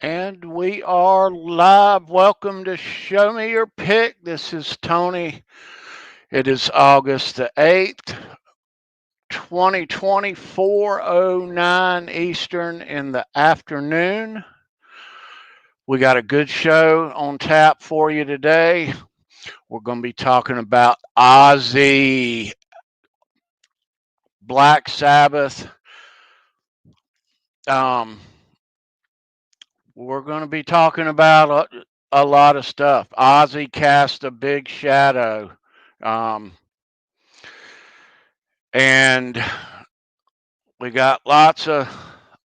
And we are live. Welcome to Show Me Your Pick. This is Tony. It is August the 8th, 2020, 4:09 Eastern in the afternoon. We got a good show on tap for you today. We're going to be talking about Ozzy, Black Sabbath. Um, we're going to be talking about a lot of stuff. Ozzy cast a big shadow. Um, and we got lots of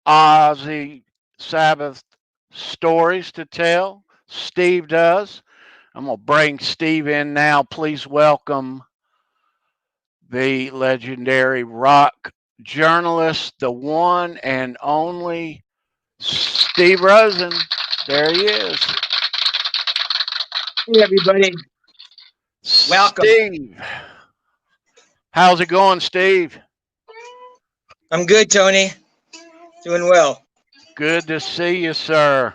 Ozzy Sabbath stories to tell. Steve does. I'm going to bring Steve in now. Please welcome the legendary rock journalist, the one and only Steve Rosen. There he is. Hey, everybody. Welcome. Steve. How's it going, Steve? I'm good, Tony. Doing well. Good to see you, sir.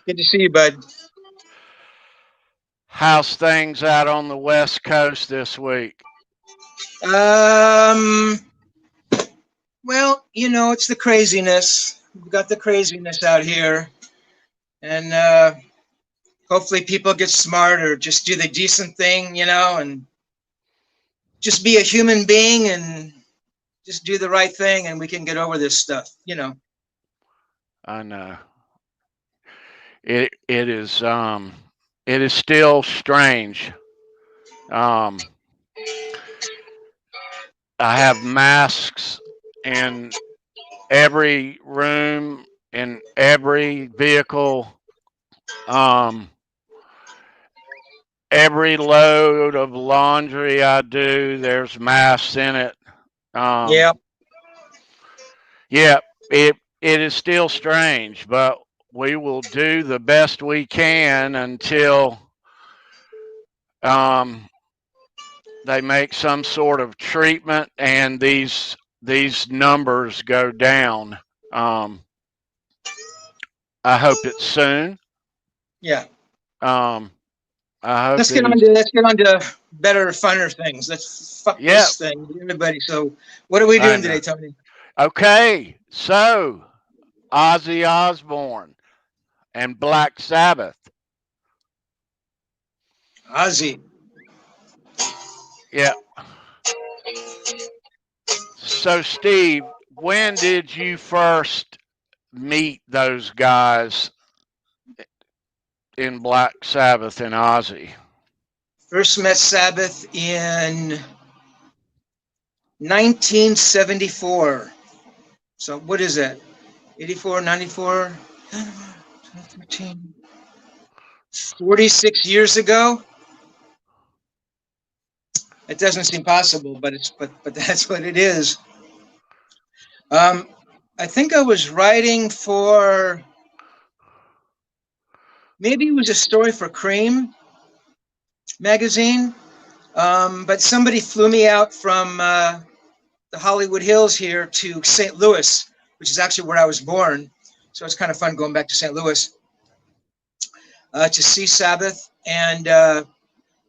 Good to see you, bud. How's things out on the West Coast this week? Well, it's the craziness. We've got the craziness out here. And hopefully people get smarter, just do the decent thing, and just be a human being and just do the right thing and we can get over this stuff, I know. It is still strange. I have masks in every room, in every vehicle. Every load of laundry I do, there's masks in it. Yeah. Yeah, it is still strange, but we will do the best we can until they make some sort of treatment and these numbers go down. I hope it's soon. Yeah. I hope let's get on to better, funner things. Let's fuck this thing, everybody. So, what are we doing today, Tony? Okay, so Ozzy Osbourne and Black Sabbath. Ozzy. Yeah. So, Steve, when did you first meet those guys in Black Sabbath and Ozzy? First met Sabbath in 1974. So what is that? 84, 94, 13, 46 years ago. It doesn't seem possible, but that's what it is. I think I was writing for, maybe it was a story for Cream magazine, but somebody flew me out from the Hollywood Hills here to St. Louis, which is actually where I was born. So it's kind of fun going back to St. Louis to see Sabbath and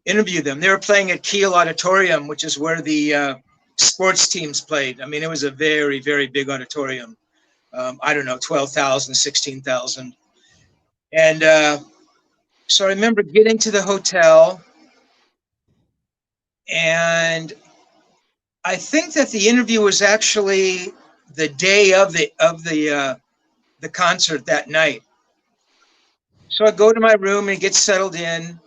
interview them. They were playing at Kiel Auditorium, which is where the sports teams played. I mean, it was a very, very big auditorium. I don't know, 12,000, 16,000. And so I remember getting to the hotel, and I think that the interview was actually the day of the concert that night. So I go to my room and get settled in,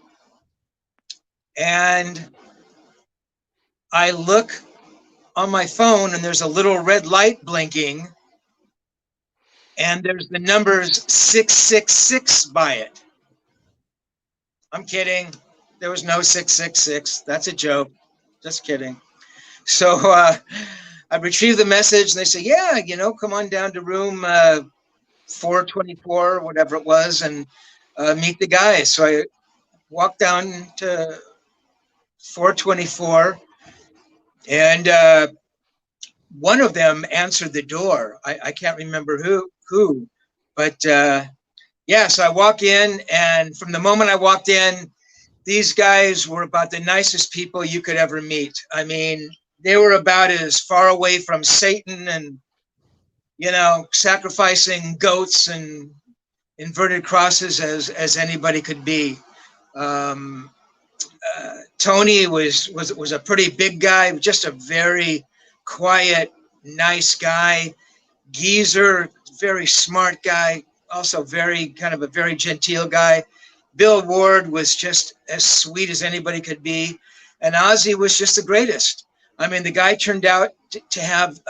and I look on my phone, and there's a little red light blinking, and there's the numbers 666 by it. I'm kidding. There was no 666. That's a joke. Just kidding. So I retrieve the message, and they say, yeah, come on down to room 424, whatever it was, and meet the guys. So I walked down to 424, and one of them answered the door. I can't remember who, but Yeah, so I walk in, and from the moment I walked in, these guys were about the nicest people you could ever meet. I mean, they were about as far away from Satan and, sacrificing goats and inverted crosses as anybody could be. Um, Tony was a pretty big guy, just a very quiet, nice guy. Geezer, very smart guy, also very kind of a very genteel guy. Bill Ward was just as sweet as anybody could be, and Ozzy was just the greatest. I mean, the guy turned out to have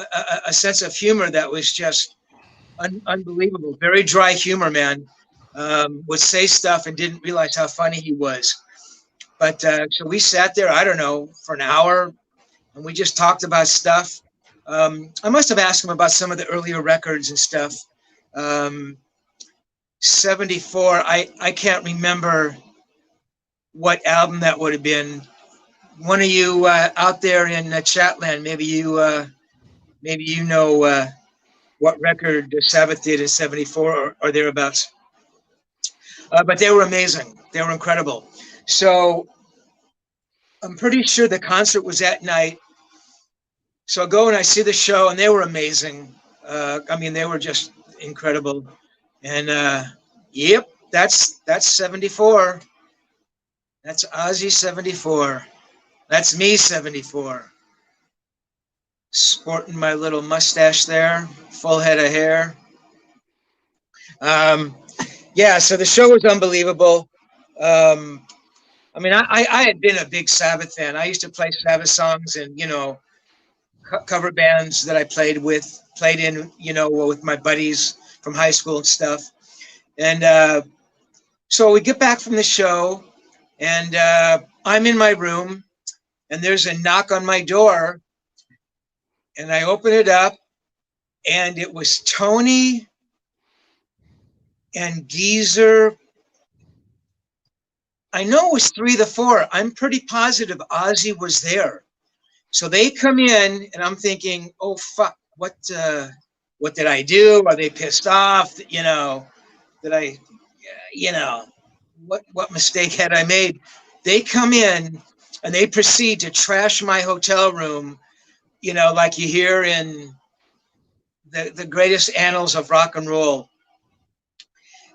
a sense of humor that was just unbelievable. Very dry humor, man. Would say stuff and didn't realize how funny he was. But so we sat there, I don't know, for an hour, and we just talked about stuff. I must have asked him about some of the earlier records and stuff. 74, I can't remember what album that would have been. One of you out there in Chatland, maybe you know what record Sabbath did in 74 or thereabouts. But they were amazing. They were incredible. So I'm pretty sure the concert was at night. So I go and I see the show, and they were amazing. I mean, they were just incredible. And yep, that's 74. That's Ozzy 74. That's me 74. Sporting my little mustache there, full head of hair. Yeah, so the show was unbelievable. I mean, I had been a big Sabbath fan. I used to play Sabbath songs and, cover bands that I played in, with my buddies from high school and stuff. And so we get back from the show, and I'm in my room, and there's a knock on my door, and I open it up, and it was Tony and Geezer. I know it was 3 of the 4. I'm pretty positive Ozzy was there. So they come in, and I'm thinking, oh, fuck, what did I do? Are they pissed off? Did I, what mistake had I made? They come in, and they proceed to trash my hotel room, like you hear in the greatest annals of rock and roll.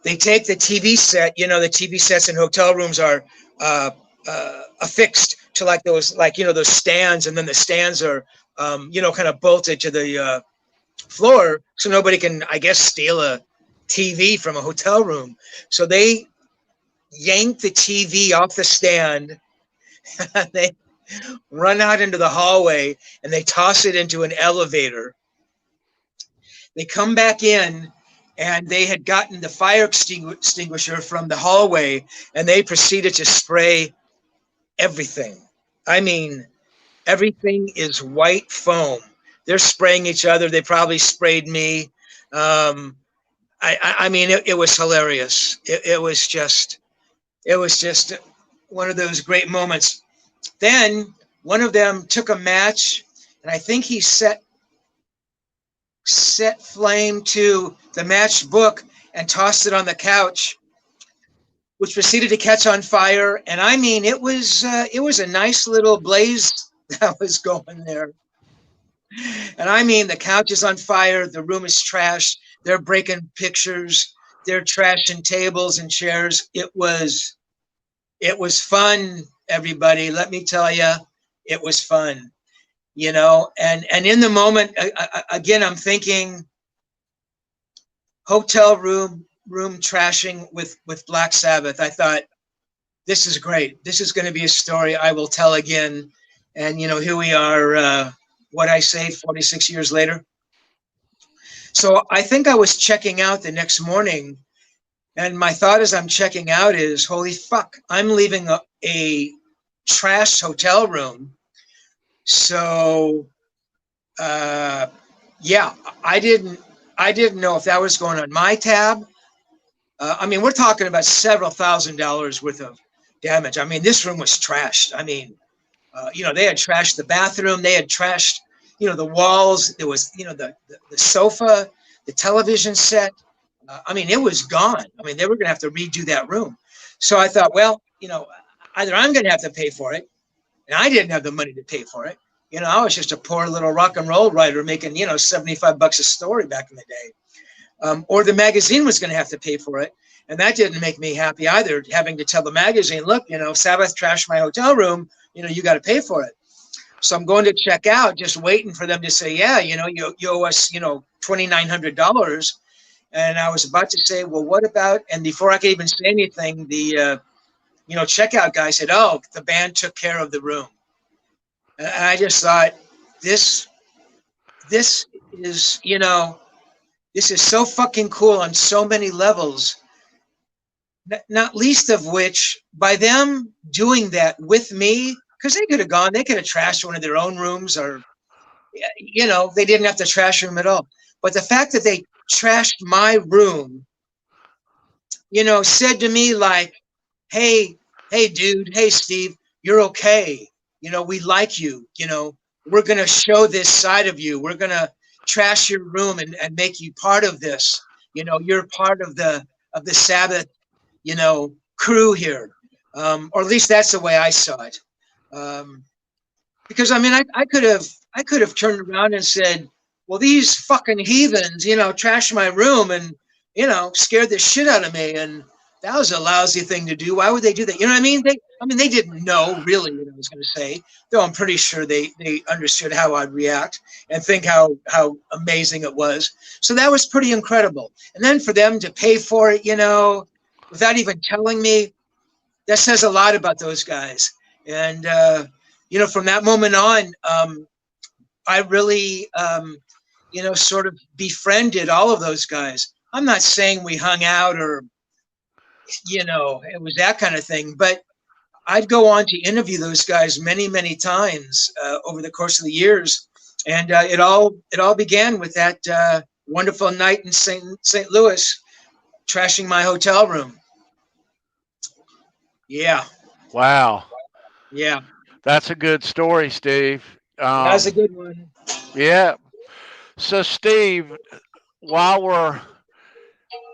They take the TV set, the TV sets in hotel rooms are affixed to those stands, and then the stands are, kind of bolted to the floor, so nobody can, I guess, steal a TV from a hotel room. So they yank the TV off the stand, and they run out into the hallway, and they toss it into an elevator. They come back in, and they had gotten the fire extinguisher from the hallway, and they proceeded to spray everything. I mean, everything is white foam. They're spraying each other. They probably sprayed me. I mean, it was hilarious. It was just one of those great moments. Then one of them took a match, and I think he set flame to the matchbook and tossed it on the couch, which proceeded to catch on fire. And I mean, it was a nice little blaze that was going there. And I mean, the couch is on fire. The room is trashed. They're breaking pictures. They're trashing tables and chairs. It was fun, everybody. Let me tell you, it was fun. And in the moment, again, I'm thinking hotel room trashing with Black Sabbath. I thought, this is great. This is going to be a story I will tell again. And, here we are, 46 years later. So I think I was checking out the next morning, and my thought as I'm checking out is, holy fuck, I'm leaving a trashed hotel room. So, yeah, I didn't know if that was going on my tab. I mean, we're talking about several $1,000s worth of damage. I mean, this room was trashed. I mean, they had trashed the bathroom. They had trashed, the walls. There was, the sofa, the television set. I mean, it was gone. I mean, they were going to have to redo that room. So I thought, well, you know, either I'm going to have to pay for it, and I didn't have the money to pay for it. You know, I was just a poor little rock and roll writer making, you know, $75 a story back in the day. Or the magazine was going to have to pay for it. And that didn't make me happy either, having to tell the magazine, look, you know, Sabbath trashed my hotel room, you know, you got to pay for it. So I'm going to check out, just waiting for them to say, yeah, you know, you owe us, you know, $2,900. And I was about to say, well, what about, and before I could even say anything, the, you know, checkout guy said, oh, the band took care of the room. And I just thought, this is, you know, this is so fucking cool on so many levels, not least of which by them doing that with me, because they could have gone, they could have trashed one of their own rooms, or, you know, they didn't have to trash a room at all. But the fact that they trashed my room, you know, said to me like, hey, dude, hey, Steve, you're okay. You know, we like you. You know, we're going to show this side of you. We're going to trash your room and make you part of this. You know, you're part of the Sabbath, you know, crew here. Or at least that's the way I saw it. Because I mean, I could have turned around and said, well, these fucking heathens, you know, trashed my room and, you know, scared the shit out of me. And that was a lousy thing to do. Why would they do that? You know what I mean? They didn't know really what I was going to say, though I'm pretty sure they understood how I'd react and think how amazing it was. So that was pretty incredible. And then for them to pay for it, you know, without even telling me, that says a lot about those guys. And, you know, from that moment on, I really, you know, sort of befriended all of those guys. I'm not saying we hung out or, you know, it was that kind of thing, but I'd go on to interview those guys many, many times over the course of the years. And it all began with that wonderful night in St. Louis, trashing my hotel room. Yeah. Wow. Yeah. That's a good story, Steve. That was a good one. Yeah. So, Steve, while we're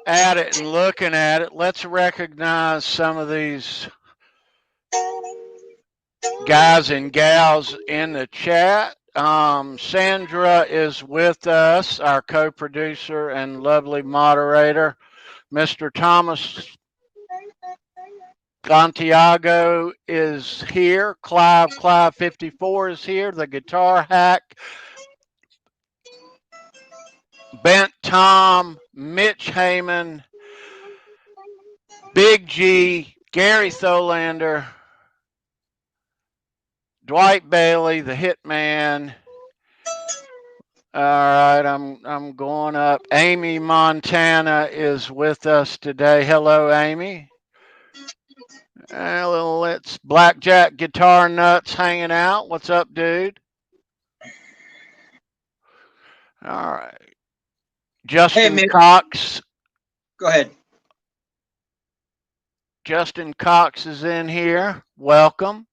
at it and looking at it, let's recognize some of these guys and gals in the chat. Sandra is with us, our co-producer and lovely moderator. Mr. Thomas Santiago is here. Clive 54 is here. The guitar hack. Bent Tom, Mitch Heyman, Big G, Gary Tholander, Dwight Bailey, the Hitman. All right, I'm going up. Amy Montana is with us today. Hello, Amy. Let's Blackjack Guitar Nuts hanging out. What's up, dude? All right. Justin Hey, Cox. go ahead. Justin Cox is in here. Welcome.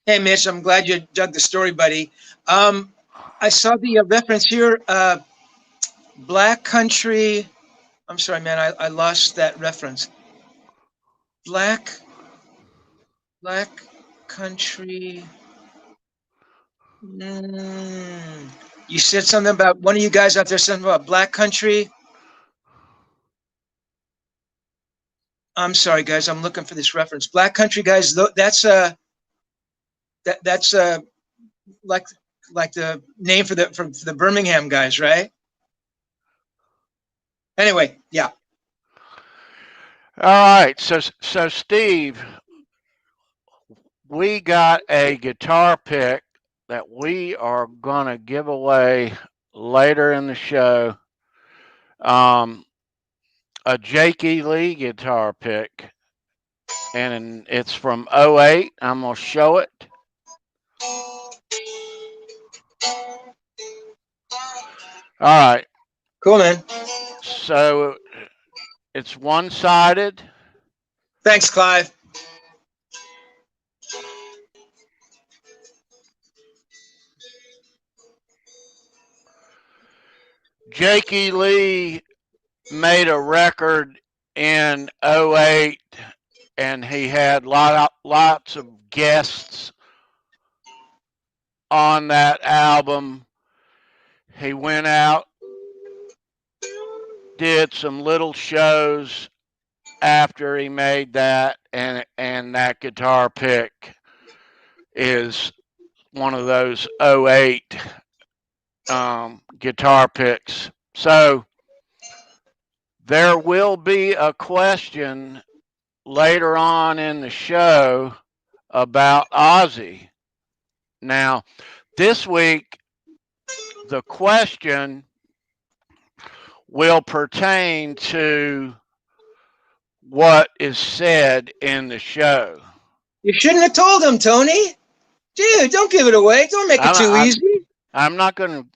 Hey, Mitch, I'm glad you dug the story, buddy. I saw the reference here, Black Country. I'm sorry, man, I lost that reference. Black Country. You said something about one of you guys out there, something about Black Country. I'm sorry, guys, I'm looking for this reference. Black Country, guys, that's that's like the name for the Birmingham guys, right? Anyway, yeah. All right, so Steve, we got a guitar pick that we are gonna give away later in the show. A JakeELee guitar pick, and it's from 08. I'm gonna show it. All right. Cool, man. So it's one-sided. Thanks, Clive. JakeELee made a record in '08, and he had lots of guests on that album. He went out, did some little shows after he made that, and that guitar pick is one of those '08 guitar picks. So there will be a question later on in the show about Ozzy. Now, this week, the question will pertain to what is said in the show. You shouldn't have told him, Tony. Dude, don't give it away. Don't make it too easy. I'm not going to.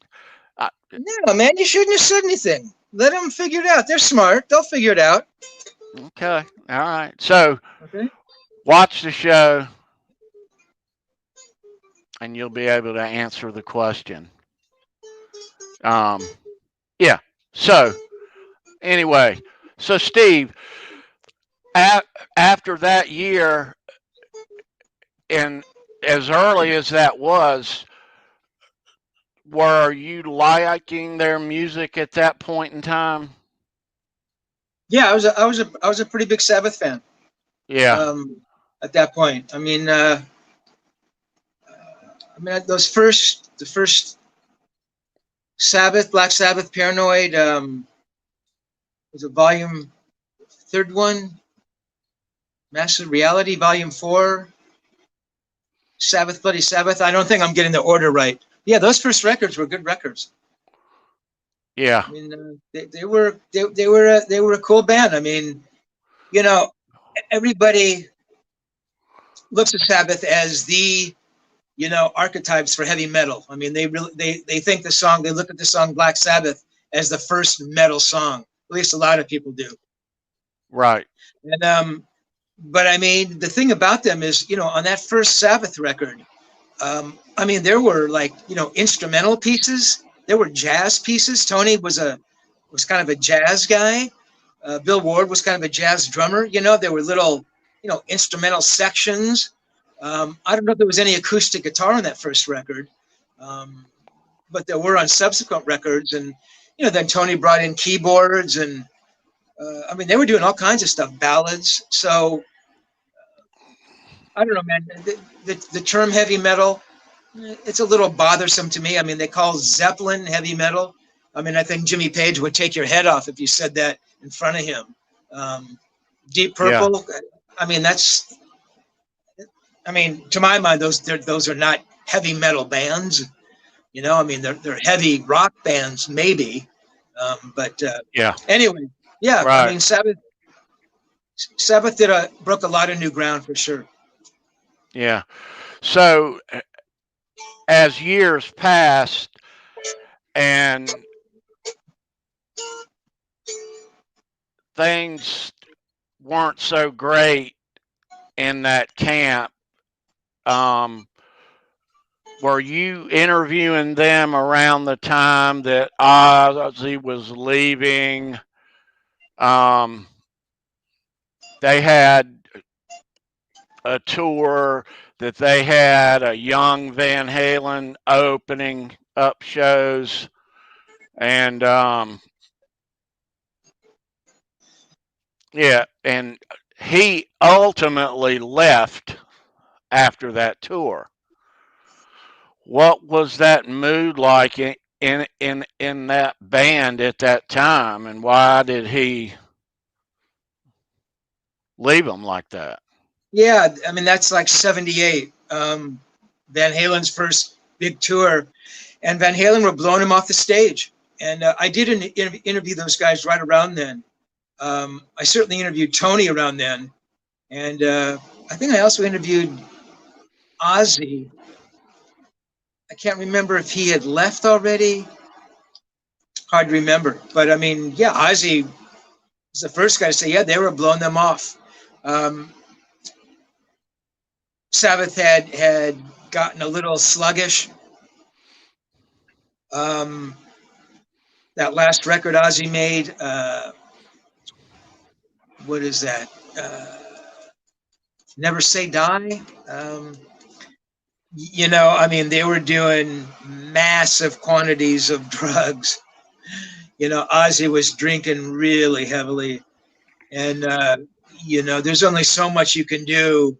No, man, you shouldn't have said anything. Let them figure it out. They're smart. They'll figure it out. Okay. All right. So, watch the show, and you'll be able to answer the question. Yeah. So, anyway, so Steve, after that year, and as early as that was, were you liking their music at that point in time? Yeah, I was a pretty big Sabbath fan. Yeah. At that point, I mean, the first Sabbath, Black Sabbath, Paranoid, was a third one, Master Reality, Volume 4, Sabbath, Bloody Sabbath. I don't think I'm getting the order right. Yeah, those first records were good records. Yeah. I mean, they were a cool band. I mean, you know, everybody looks at Sabbath as the, archetypes for heavy metal. I mean, they think they look at the song Black Sabbath as the first metal song. At least a lot of people do. Right. And but I mean, the thing about them is, on that first Sabbath record, I mean, there were instrumental pieces. There were jazz pieces. Tony was kind of a jazz guy. Bill Ward was kind of a jazz drummer. There were little, instrumental sections. I don't know if there was any acoustic guitar on that first record, but there were on subsequent records. And, then Tony brought in keyboards and, I mean, they were doing all kinds of stuff, ballads. So I don't know, man, the term heavy metal, it's a little bothersome to me. I mean, they call Zeppelin heavy metal. I mean, I think Jimmy Page would take your head off if you said that in front of him. Deep Purple, yeah. I mean, to my mind, those are not heavy metal bands. I mean, they're heavy rock bands, maybe. But yeah. Anyway, yeah. Right. I mean, Sabbath broke a lot of new ground for sure. Yeah. So as years passed and things weren't so great in that camp, were you interviewing them around the time that Ozzy was leaving? They had a tour that they had a young Van Halen opening up shows, and yeah, and he ultimately left after that tour. What was that mood like in that band at that time, and why did he leave them like that? Yeah, I mean, that's like 78, Van Halen's first big tour, and Van Halen were blowing him off the stage. And I did interview those guys right around then. I certainly interviewed Tony around then. And I think I also interviewed Ozzy. I can't remember if he had left already. Hard to remember. But I mean, yeah, Ozzy was the first guy to say, yeah, they were blowing them off. Sabbath had gotten a little sluggish. that last record Ozzy made. What is that? Never Say Die. You know, I mean, they were doing massive quantities of drugs. You know, Ozzy was drinking really heavily, and you know, there's only so much you can do.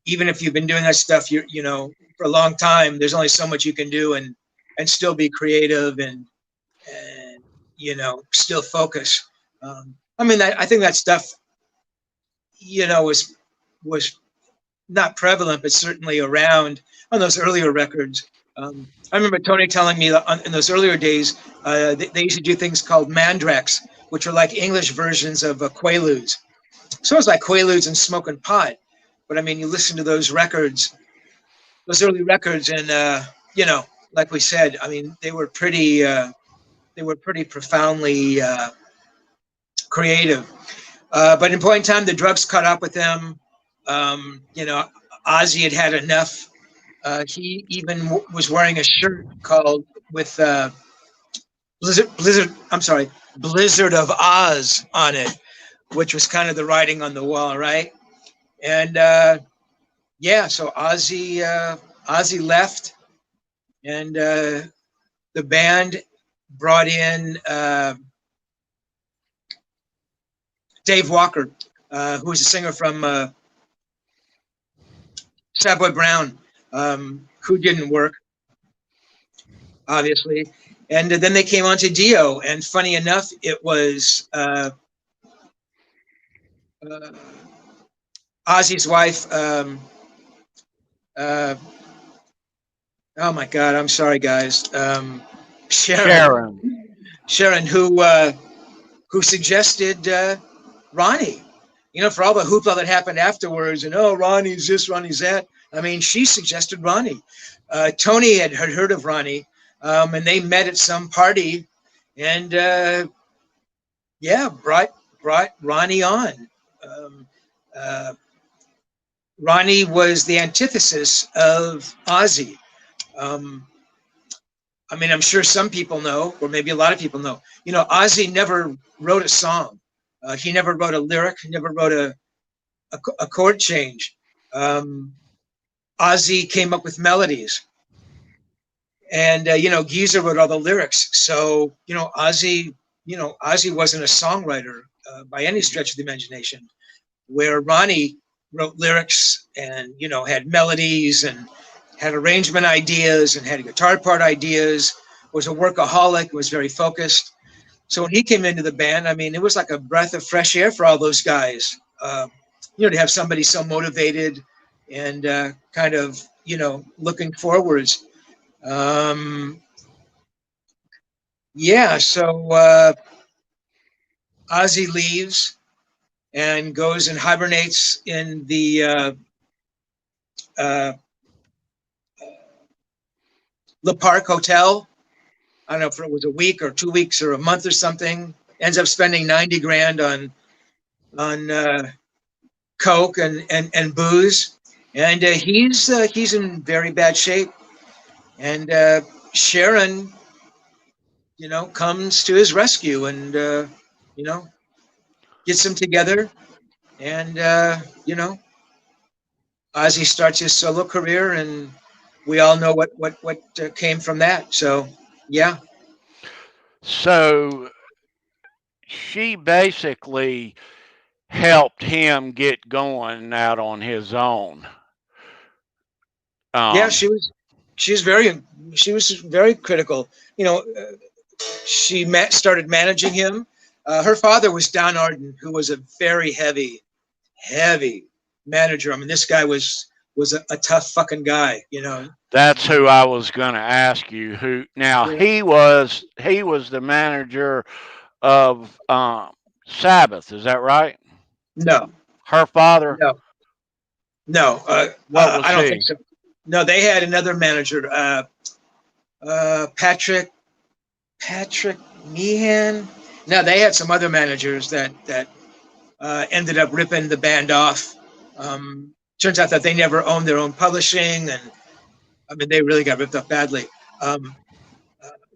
Even if you've been doing that stuff, you know, for a long time, there's only so much you can do and still be creative and you know, still focus. I mean, I think that stuff, you know, was not prevalent, but certainly around on those earlier records. I remember Tony telling me that in those earlier days, they used to do things called mandrakes, which are like English versions of Quaaludes. So it's like Quaaludes and smoking pot. But I mean, you listen to those records, those early records, and you know, like we said, I mean, they were pretty profoundly creative. But in point in time, the drugs caught up with them. You know, Ozzy had enough. He even was wearing a shirt called with Blizzard of Oz on it, which was kind of the writing on the wall, right? And yeah, so Ozzy left, and the band brought in Dave Walker, who was a singer from Savoy Brown, who didn't work, obviously. And then they came on to Dio, and funny enough, it was Ozzy's wife. Oh my God, I'm sorry, guys. Sharon, who suggested Ronnie. You know, for all the hoopla that happened afterwards, and oh, Ronnie's this, Ronnie's that. I mean, she suggested Ronnie. Tony had heard of Ronnie, and they met at some party, and yeah, brought Ronnie on. Ronnie was the antithesis of Ozzy. I mean, I'm sure some people know, or maybe a lot of people know. You know, Ozzy never wrote a song. He never wrote a lyric. He never wrote a chord change. Ozzy came up with melodies, and you know, Geezer wrote all the lyrics. So you know, Ozzy wasn't a songwriter by any stretch of the imagination. Where Ronnie wrote lyrics and you know had melodies and had arrangement ideas and had guitar part ideas. Was a workaholic. Was very focused. So when he came into the band, I mean, it was like a breath of fresh air for all those guys. You know, to have somebody so motivated and kind of, you know, looking forwards. Yeah, so Ozzy leaves and goes and hibernates in the Le Parc Hotel. I don't know if it was a week or 2 weeks or a month or something. Ends up spending 90 grand on coke and booze, and he's in very bad shape. And Sharon, you know, comes to his rescue and you know, gets him together, and you know, Ozzy starts his solo career, and we all know what came from that. So yeah. So she basically helped him get going out on his own. Yeah, she was very critical. You know, she started managing him. Her father was Don Arden, who was a very heavy manager. I mean, this guy was a tough fucking guy, you know. That's who I was going to ask you. Who now? Yeah. He was the manager of Sabbath. Is that right? No, Her father. no. What was I don't he? think so. No, they had another manager, Patrick Meehan. No, they had some other managers that ended up ripping the band off. Turns out that they never owned their own publishing, and I mean, they really got ripped up badly.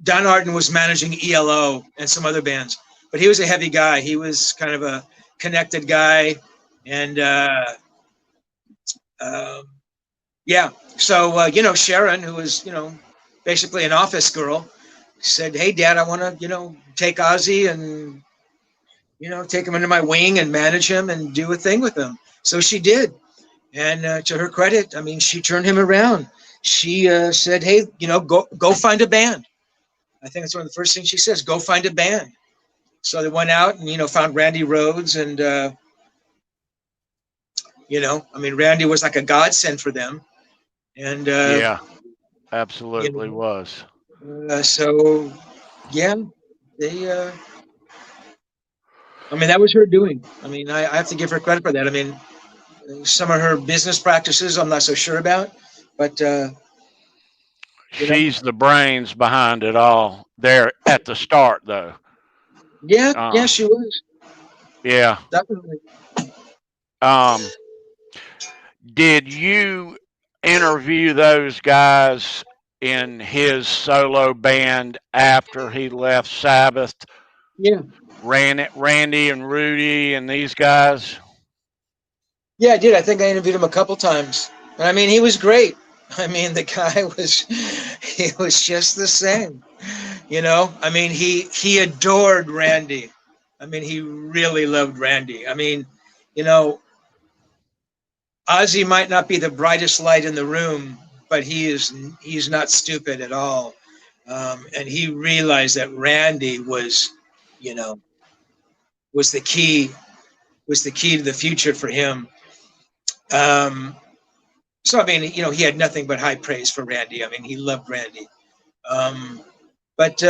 Don Arden was managing ELO and some other bands, but he was a heavy guy. He was kind of a connected guy, and yeah. So Sharon, who was basically an office girl, said, "Hey, Dad, I want to take Ozzy and take him under my wing and manage him and do a thing with him." So she did, and to her credit, I mean, she turned him around. She said, "Hey, go find a band." I think that's one of the first things she says, "Go find a band." So they went out and found Randy Rhoads, and I mean, Randy was like a godsend for them, and Yeah, absolutely was. So yeah, they. I mean, that was her doing. I mean, I have to give her credit for that. I mean, some of her business practices I'm not so sure about, but She's the brains behind it all there at the start, though. yeah, she was Yeah. definitely. Did you interview those guys in his solo band after he left Sabbath? Yeah. Randy and Rudy and these guys? Yeah, I did. I think I interviewed him a couple times. And I mean, he was great. I mean, the guy he was just the same. I mean, he adored Randy. I mean, he really loved Randy. I mean, Ozzy might not be the brightest light in the room, but he's not stupid at all. And he realized that Randy was the key to the future for him. So I mean, he had nothing but high praise for Randy. I mean, he loved Randy. But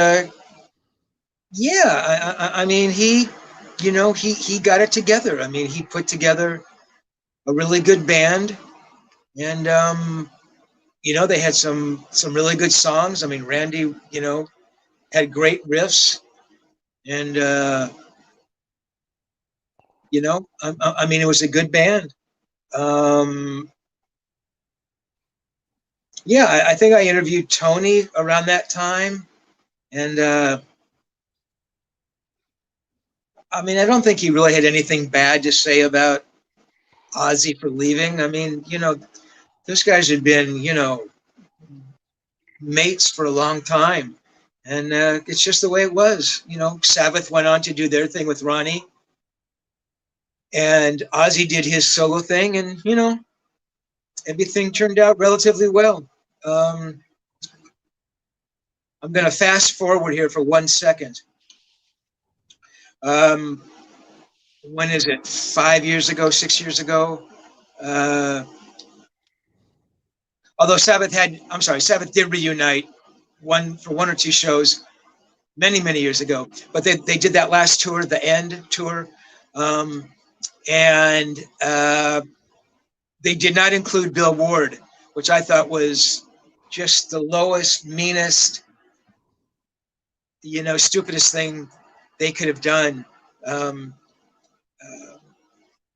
yeah, I mean, he got it together. I mean, he put together a really good band, and they had some really good songs. I mean, Randy, had great riffs, and I mean, it was a good band. Yeah, I think I interviewed Tony around that time, and I mean, I don't think he really had anything bad to say about Ozzy for leaving. I mean, those guys had been, mates for a long time, and it's just the way it was. Sabbath went on to do their thing with Ronnie, and Ozzy did his solo thing, and everything turned out relatively well. I'm going to fast forward here for 1 second. When is it? 5 years ago, 6 years ago? Although Sabbath did reunite for one or two shows many, many years ago. But they did that last tour, the End tour, and they did not include Bill Ward, which I thought was just the lowest, meanest, stupidest thing they could have done.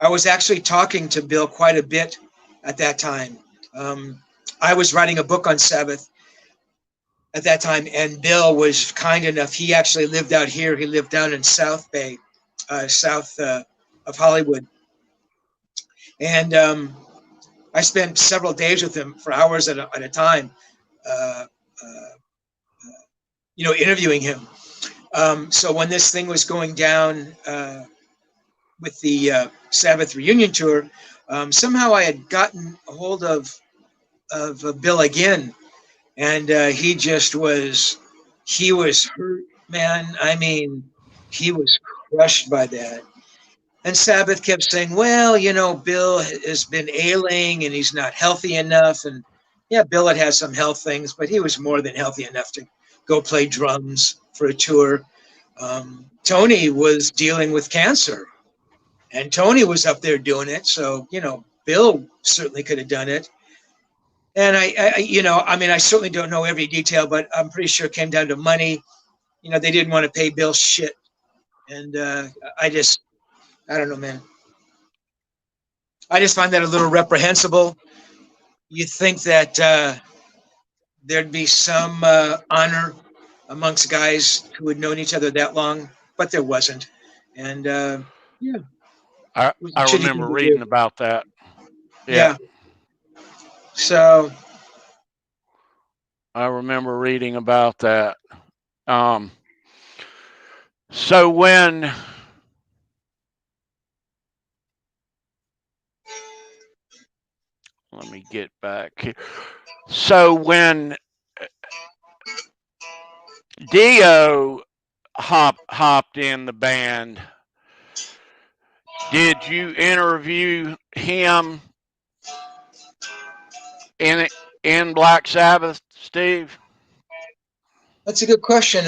I was actually talking to Bill quite a bit at that time. I was writing a book on Sabbath at that time, and Bill was kind enough. He actually lived out here. He lived down in South Bay, south of Hollywood. And I spent several days with him for hours at a time, interviewing him. So when this thing was going down with the Sabbath reunion tour, somehow I had gotten a hold of Bill again, and he was hurt, man. I mean, he was crushed by that. And Sabbath kept saying, well, Bill has been ailing and he's not healthy enough. And yeah, Bill had some health things, but he was more than healthy enough to go play drums for a tour. Tony was dealing with cancer, and Tony was up there doing it. So, Bill certainly could have done it. And I certainly don't know every detail, but I'm pretty sure it came down to money. They didn't want to pay Bill shit. And I don't know, man. I just find that a little reprehensible. You'd think that there'd be some honor amongst guys who had known each other that long, but there wasn't. And yeah, I it was a I shitty thing remember to do. reading about that. Yeah, Yeah. So I remember reading about that. Um, so when let me get back here. So when Dio hopped in the band, did you interview him in in Black Sabbath, Steve? that's a good question.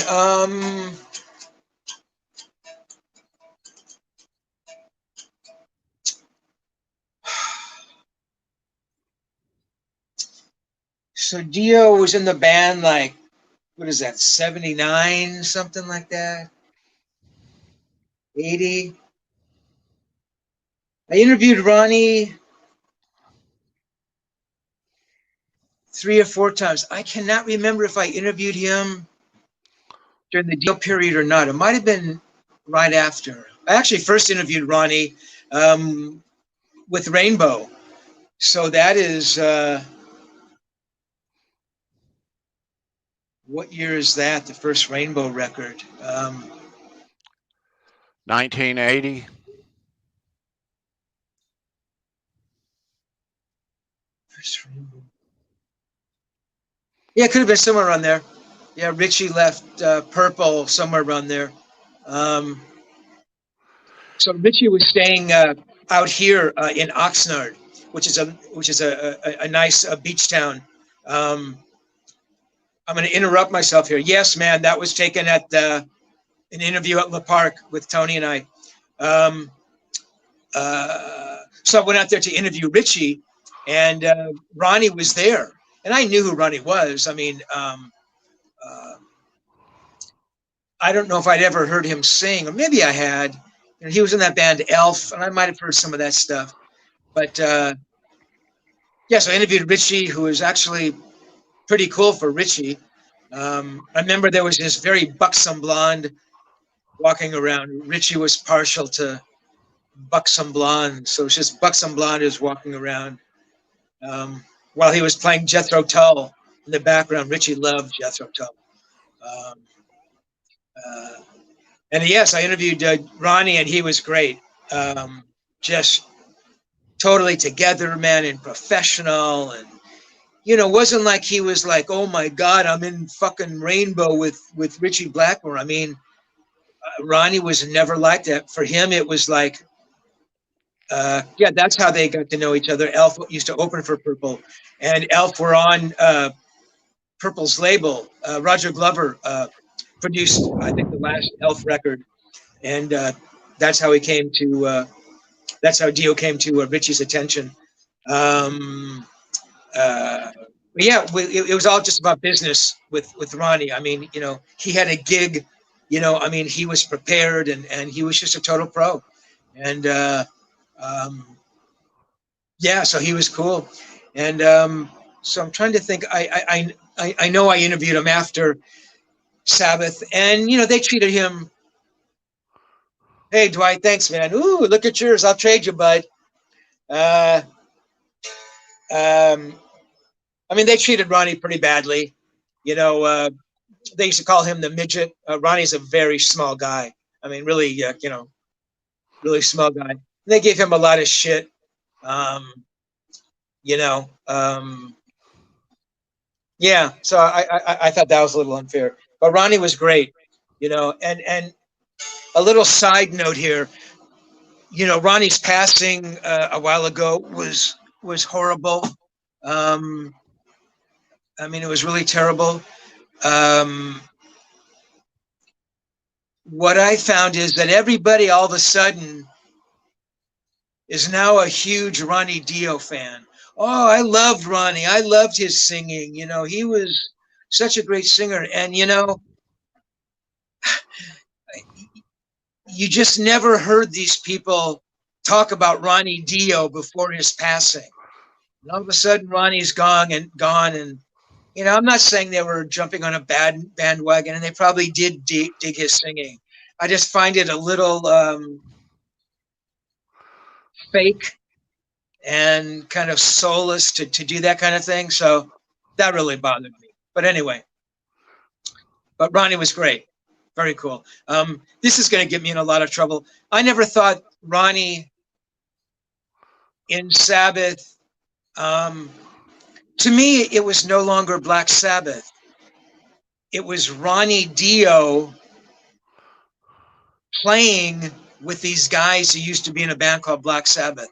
So Dio was in the band like, what is that, 79, something like that? 80. I interviewed Ronnie 3 or 4 times. I cannot remember if I interviewed him during the Dio period or not. It might have been right after. I actually first interviewed Ronnie with Rainbow. So that is, what year is that? The first Rainbow record. 1980. First Rainbow. Yeah, it could have been somewhere around there. Yeah, Richie left Purple somewhere around there. Um, so Richie was staying out here in Oxnard, which is a nice beach town. I'm going to interrupt myself here. Yes, man, that was taken at an interview at Le Parc with Tony and I. So I went out there to interview Richie, and Ronnie was there, and I knew who Ronnie was. I mean, I don't know if I'd ever heard him sing, or maybe I had. You know, he was in that band Elf, and I might have heard some of that stuff. But yeah, so I interviewed Richie, who was actually pretty cool for Richie. I remember there was this very buxom blonde walking around. Richie was partial to buxom blonde, so it's just buxom blonde is walking around while he was playing Jethro Tull in the background. Richie loved Jethro Tull. Um, uh, and yes, I interviewed Ronnie, and he was great. Just totally together, man, and professional, and wasn't like he was like, oh my God, I'm in fucking Rainbow with Richie Blackmore. I mean, Ronnie was never like that. For him, it was like, yeah, that's how they got to know each other. Elf used to open for Purple, and Elf were on Purple's label. Roger Glover produced, I think, the last Elf record, and that's how he came to. That's how Dio came to Richie's attention. But yeah, it was all just about business with Ronnie. I mean, he had a gig. I mean, he was prepared, and he was just a total pro, and yeah, so he was cool, and so I'm trying to think. I know I interviewed him after Sabbath, and they treated him. Hey, Dwight, thanks, man. Ooh, look at yours. I'll trade you, bud. Uh, I mean, they treated Ronnie pretty badly. They used to call him the midget. Ronnie's a very small guy. I mean, really, really small guy. And they gave him a lot of shit. Um, yeah. So I thought that was a little unfair. But Ronnie was great. And a little side note here. Ronnie's passing a while ago was horrible. I mean, it was really terrible. What I found is that everybody all of a sudden is now a huge Ronnie Dio fan. Oh, I loved Ronnie. I loved his singing. He was such a great singer. And, you just never heard these people talk about Ronnie Dio before his passing. And all of a sudden, Ronnie's gone, and I'm not saying they were jumping on a bad bandwagon, and they probably did dig his singing. I just find it a little fake and kind of soulless to do that kind of thing. So that really bothered me. But anyway, but Ronnie was great. Very cool. This is going to get me in a lot of trouble. I never thought Ronnie in Sabbath, to me, it was no longer Black Sabbath. It was Ronnie Dio playing with these guys who used to be in a band called Black Sabbath.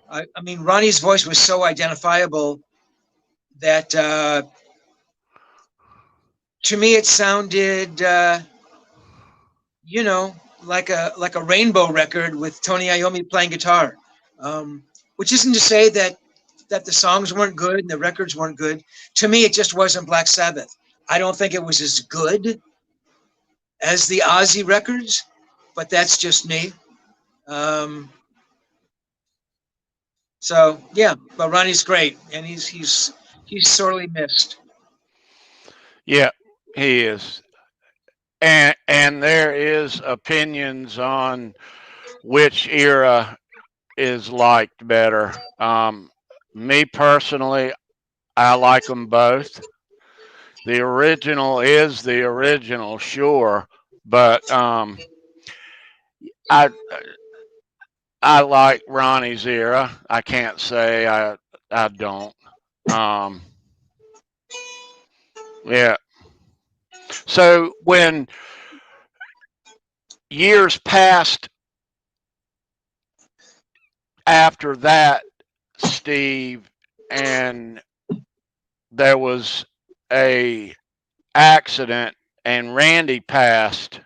I mean, Ronnie's voice was so identifiable that to me it sounded, like a Rainbow record with Tony Iommi playing guitar, which isn't to say that the songs weren't good and the records weren't good. To me, it just wasn't Black Sabbath. I don't think it was as good as the Ozzy records, but that's just me. So yeah, but Ronnie's great, and he's sorely missed. Yeah, he is. And there is opinions on which era is liked better. Me personally, I like them both. The original is the original, sure, but I I like Ronnie's era. I can't say I don't. Yeah. So when years passed after that, Steve, and there was a accident and Randy passed,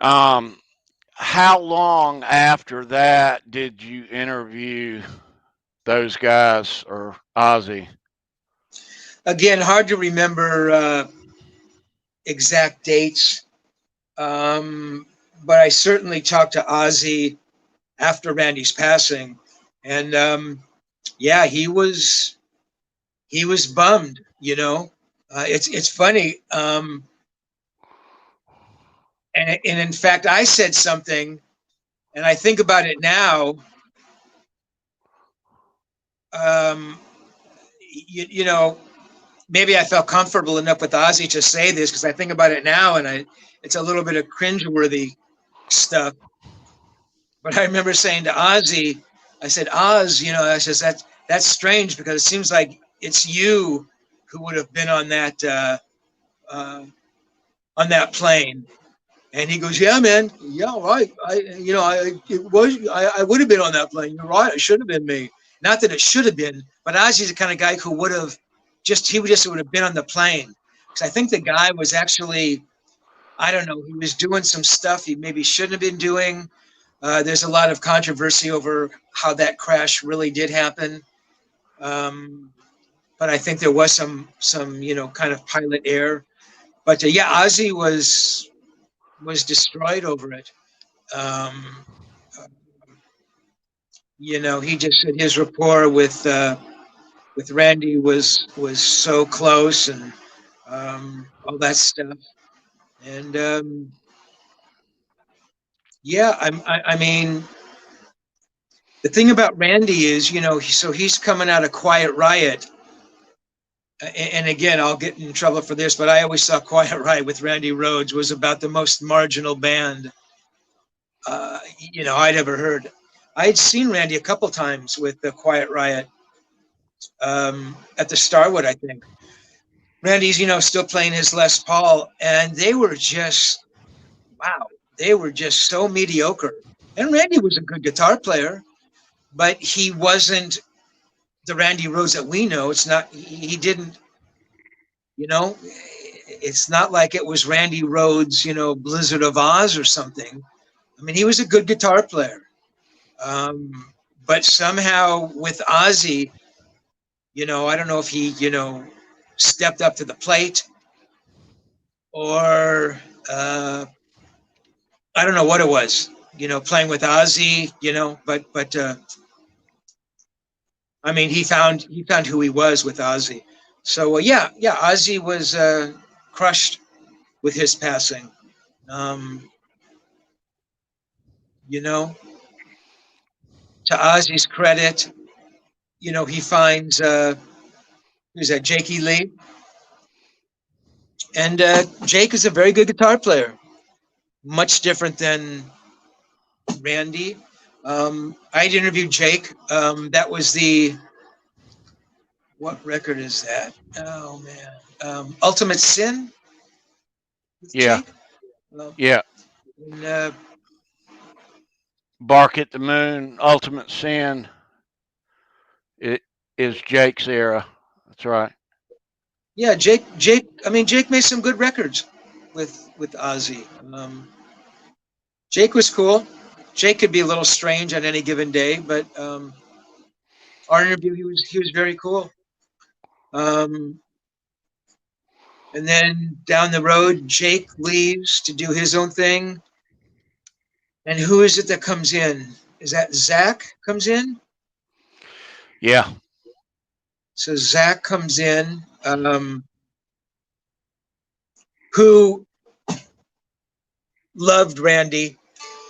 how long after that did you interview those guys or Ozzy? Again, hard to remember exact dates, but I certainly talked to Ozzy after Randy's passing, and yeah, he was bummed. It's funny, and in fact, I said something, and I think about it now. You know, maybe I felt comfortable enough with Ozzy to say this because I think about it now, and it's a little bit of cringeworthy stuff. But I remember saying to Ozzy, I said, Oz, I says that's strange because it seems like it's you who would have been on that plane. And he goes, yeah, man, yeah, right. I would have been on that plane. You're right. It should have been me. Not that it should have been, but Ozzy's the kind of guy who would have would have been on the plane. Because I think the guy was actually, I don't know, he was doing some stuff he maybe shouldn't have been doing. There's a lot of controversy over how that crash really did happen. But I think there was some kind of pilot error. But yeah, Ozzy was destroyed over it. He just said his rapport with Randy was so close, and all that stuff. And yeah, I mean, the thing about Randy is, so he's coming out of Quiet Riot. And again, I'll get in trouble for this, but I always thought Quiet Riot with Randy Rhoads was about the most marginal band I'd ever heard. I had seen Randy a couple times with the Quiet Riot at the Starwood, I think. Randy's, still playing his Les Paul, and they were just, wow, they were just so mediocre. And Randy was a good guitar player, but he wasn't the Randy Rhoads that we know. It's not, he didn't, it's not like it was Randy Rhoads, Blizzard of Oz or something. I mean, he was a good guitar player. But somehow with Ozzy, I don't know if he, stepped up to the plate or I don't know what it was, playing with Ozzy, but I mean, he found who he was with Ozzy. So Ozzy was crushed with his passing. Um, you know, to Ozzy's credit, he finds who's that? JakeELee, and Jake is a very good guitar player. Much different than Randy. I'd interviewed Jake. That was what record is that? Oh man, Ultimate Sin with Yeah. Jake. Yeah. And, Bark at the Moon, Ultimate Sin. It is Jake's era. That's right. yeah, Jake. I mean, Jake made some good records with Ozzy. Jake was cool. Jake could be a little strange on any given day, but our interview, he was very cool. Um, and then down the road, Jake leaves to do his own thing. And who is it that comes in? Is that Zach comes in? Yeah. So Zach comes in, who loved Randy,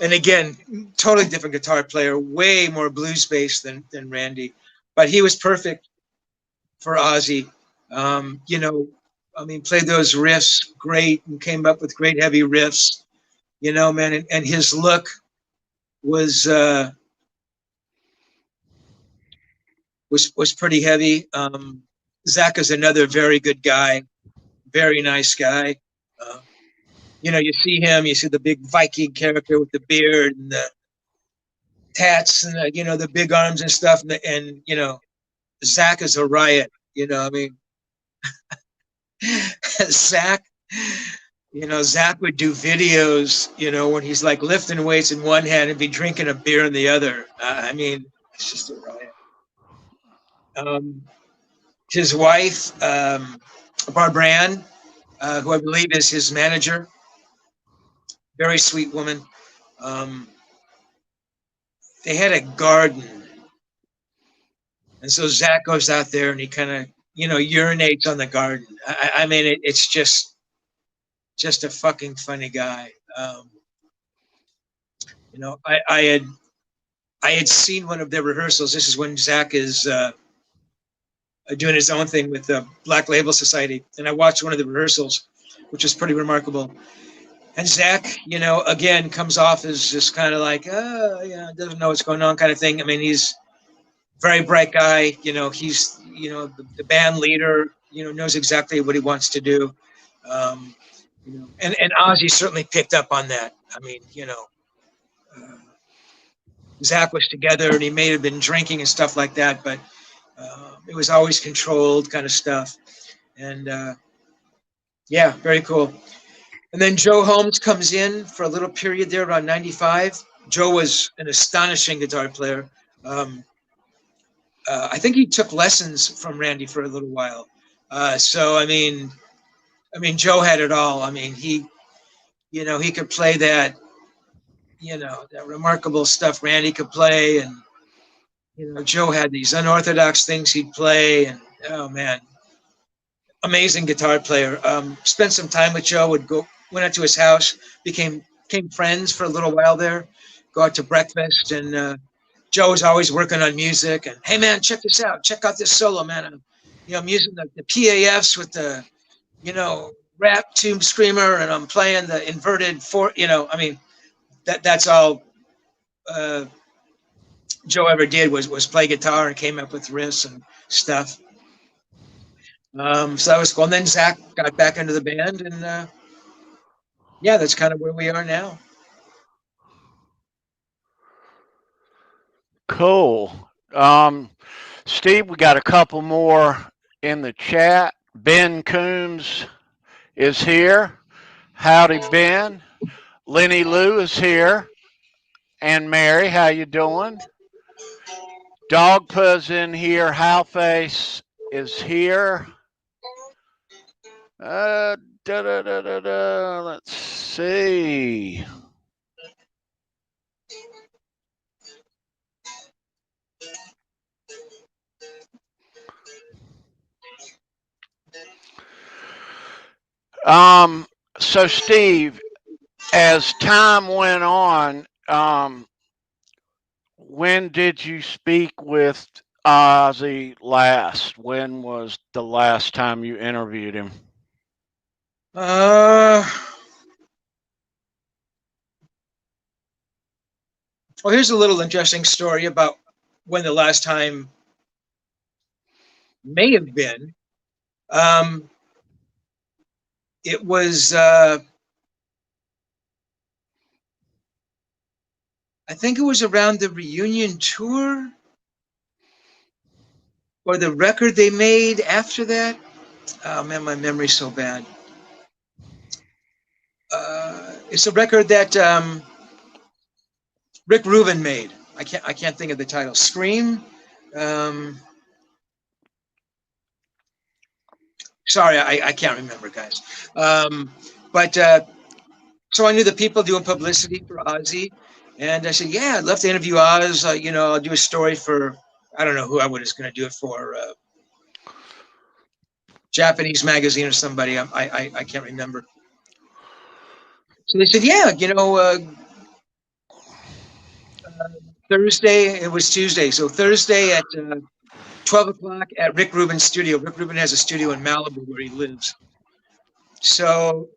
and again, totally different guitar player, way more blues based than Randy, but he was perfect for Ozzy. I mean, played those riffs great and came up with great heavy riffs. Man, and his look was was pretty heavy. Zach is another very good guy, very nice guy. Uh, you see him, you see the big Viking character with the beard and the tats and the big arms and stuff, and Zach is a riot. I mean, Zach. Zach would do videos, when he's like lifting weights in one hand and be drinking a beer in the other. I mean, it's just a riot. Um, his wife, Barbara Ann, who I believe is his manager, very sweet woman. Um, they had a garden, and so Zach goes out there and he kind of, urinates on the garden. I mean, it's just a fucking funny guy. I had seen one of their rehearsals. This is when Zach is doing his own thing with the Black Label Society, and I watched one of the rehearsals, which was pretty remarkable. And Zach, again, comes off as just kind of like, doesn't know what's going on, kind of thing. I mean, he's a very bright guy. He's the band leader. Knows exactly what he wants to do. And Ozzy certainly picked up on that. I mean, Zach was together and he may have been drinking and stuff like that, but it was always controlled kind of stuff. And yeah, very cool. And then Joe Holmes comes in for a little period there around 95. Joe was an astonishing guitar player. I think he took lessons from Randy for a little while. So Joe had it all. I mean, he could play that, that remarkable stuff Randy could play, and Joe had these unorthodox things he'd play, and oh man, amazing guitar player. Spent some time with Joe. Went out to his house, became friends for a little while there. Go out to breakfast, and Joe was always working on music. And hey man, check this out. Check out this solo, man. I'm using the PAFs with the rap tube screamer, and I'm playing the inverted four. I mean, that's all Joe ever did was play guitar and came up with riffs and stuff. So that was cool. And then Zach got back into the band, and yeah, that's kind of where we are now. Cool. Steve, we got a couple more in the chat. Ben Coombs is here. Howdy, Ben. Lenny Lou is here. And Mary, how you doing? Dog Puzz in here. Howface is here. Da, da, da, da, da. Let's see. So Steve, as time went on, when did you speak with Ozzy last? When was the last time you interviewed him? Well, here's a little interesting story about when the last time may have been. It was, I think it was around the reunion tour or the record they made after that. Oh man, my memory's so bad. It's a record that Rick Rubin made. I can't think of the title. Scream. Sorry, I can't remember, guys. But so I knew the people doing publicity for Ozzy, and I said, "Yeah, I'd love to interview Oz. You know, I'll do a story for I don't know who I was going to do it for, Japanese magazine or somebody. I can't remember." So they said, "Yeah, you know, Thursday. It was Tuesday, so Thursday at 12 o'clock at Rick Rubin's studio. Rick Rubin has a studio in Malibu where he lives. So,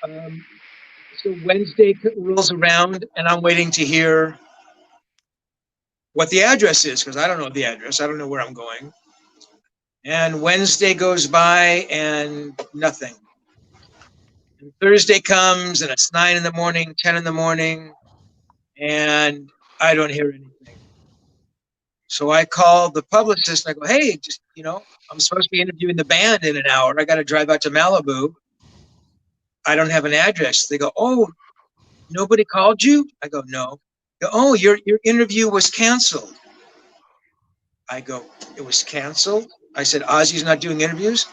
so Wednesday rolls around, and I'm waiting to hear what the address is because I don't know the address. I don't know where I'm going. And Wednesday goes by, and nothing. And Thursday comes, and it's 9 in the morning, 10 in the morning, and I don't hear anything. So I call the publicist and I go, "Hey, just, you know, I'm supposed to be interviewing the band in an hour. I got to drive out to Malibu. I don't have an address." They go, "Oh, nobody called you?" I go, "No." They go, "Oh, your interview was canceled." I go, "It was canceled?" I said, "Ozzy's not doing interviews?"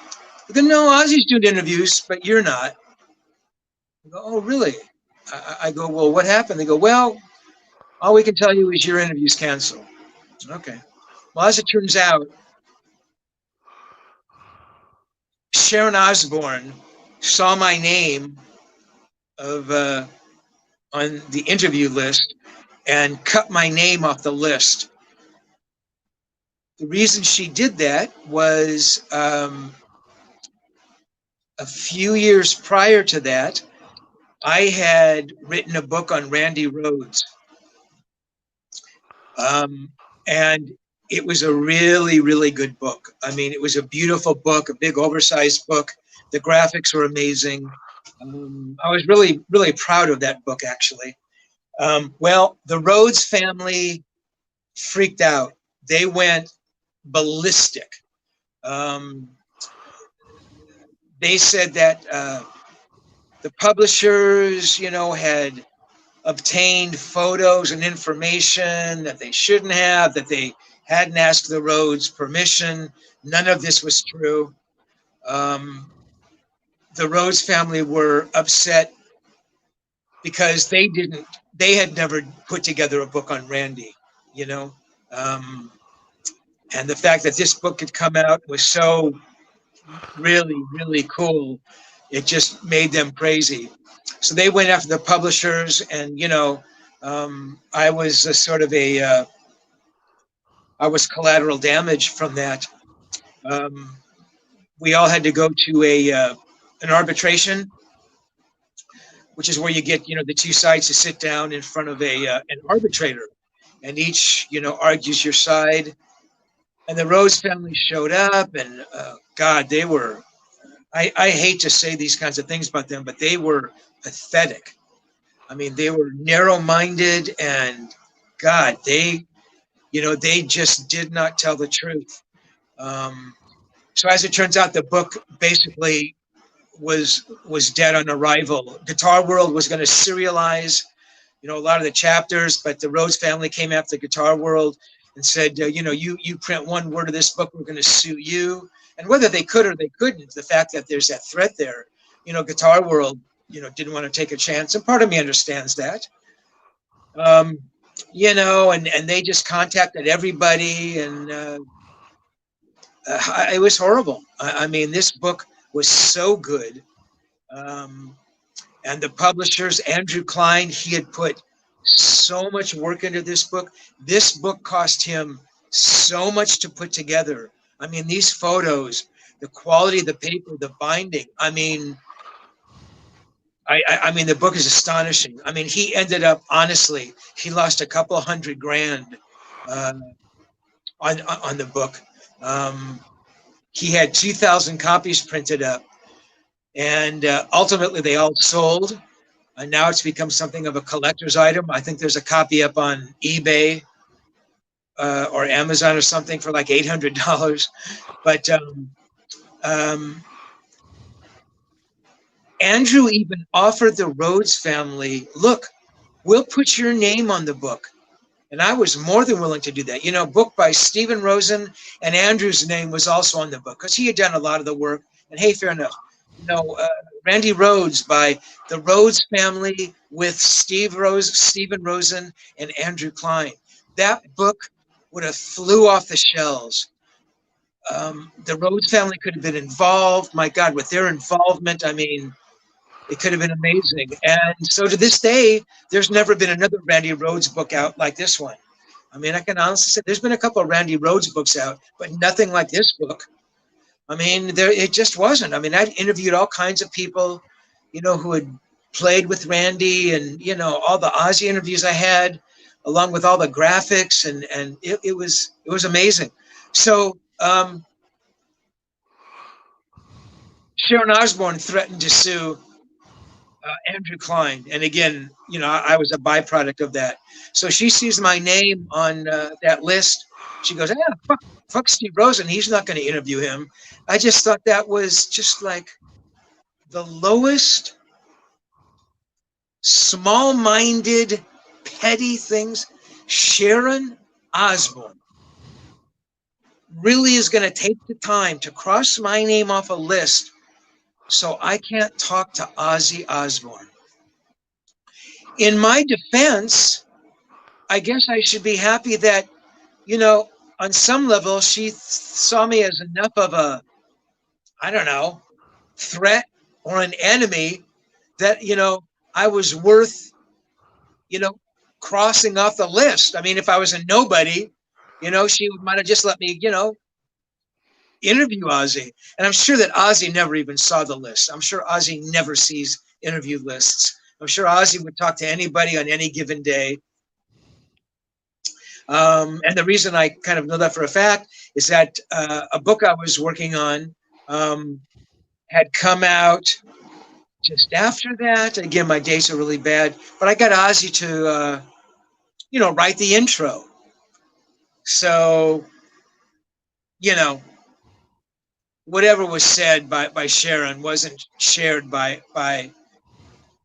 They go, "No, Ozzy's doing interviews, but you're not." I go, "Oh, really?" I go, "Well, what happened?" They go, "Well, all we can tell you is your interview's canceled." Okay. Well, as it turns out, Sharon Osbourne saw my name of on the interview list and cut my name off the list. The reason she did that was a few years prior to that, I had written a book on Randy Rhoads. And it was a really, really good book. I mean, it was a beautiful book, a big oversized book. The graphics were amazing. I was really, really proud of that book, actually. Well, the Rhoads family freaked out. They went ballistic. They said that the publishers, you know, had obtained photos and information that they shouldn't have, that they hadn't asked the Rhoads permission. None of this was true. The Rhoads family were upset because they had never put together a book on Randy, you know. And the fact that this book had come out was so really, really cool. It just made them crazy. So they went after the publishers, and, you know, I was a sort of I was collateral damage from that. We all had to go to an arbitration, which is where you get, you know, the two sides to sit down in front of an arbitrator, and each, you know, argues your side. And the Rhoads family showed up, and God, they were. I hate to say these kinds of things about them, but they were pathetic. I mean, they were narrow-minded, and God, they, you know, they just did not tell the truth. So as it turns out, the book basically was dead on arrival. Guitar World was going to serialize, you know, a lot of the chapters, but the Rhoads family came after Guitar World and said, you know, you print one word of this book, we're going to sue you. And whether they could or they couldn't, the fact that there's that threat there, you know, Guitar World, you know, didn't want to take a chance, and part of me understands that. You know, and they just contacted everybody, and it was horrible. I mean, this book was so good. And the publishers, Andrew Klein, he had put so much work into this book. This book cost him so much to put together. I mean, these photos, the quality of the paper, the binding. I mean, I mean, the book is astonishing. I mean, he ended up, honestly, he lost a couple $100,000 on the book. He had 2,000 copies printed up, and ultimately they all sold. And now it's become something of a collector's item. I think there's a copy up on eBay or Amazon or something for like $800. But Andrew even offered the Rhodes family, look, we'll put your name on the book. And I was more than willing to do that. You know, book by Stephen Rosen, and Andrew's name was also on the book because he had done a lot of the work. And hey, fair enough. You know, Randy Rhodes by the Rhodes family with Stephen Rosen and Andrew Klein. That book would have flew off the shelves. The Rhodes family could have been involved. My God, with their involvement, I mean, it could have been amazing. And so to this day, there's never been another Randy Rhodes book out like this one. I mean, I can honestly say there's been a couple of Randy Rhodes books out, but nothing like this book. I mean, it just wasn't. I mean, I interviewed all kinds of people, you know, who had played with Randy, and, you know, all the Ozzy interviews I had, along with all the graphics, and it was amazing. So Sharon Osbourne threatened to sue Andrew Klein. And again, you know, I was a byproduct of that. So she sees my name on that list. She goes, fuck Steve Rosen. He's not going to interview him. I just thought that was just like the lowest, small-minded, petty things. Sharon Osbourne really is going to take the time to cross my name off a list so I can't talk to Ozzy Osbourne. In my defense, I guess I should be happy that, you know, on some level, she saw me as enough of a, I don't know, threat or an enemy that, you know, I was worth, you know, crossing off the list. I mean, if I was a nobody, you know, she might have just let me, you know, interview Ozzy. And I'm sure that Ozzy never even saw the list. I'm sure Ozzy never sees interview lists. I'm sure Ozzy would talk to anybody on any given day. And the reason I kind of know that for a fact is that a book I was working on had come out just after that. And again, my days are really bad, but I got Ozzy to, you know, write the intro. So, you know, whatever was said by Sharon wasn't shared by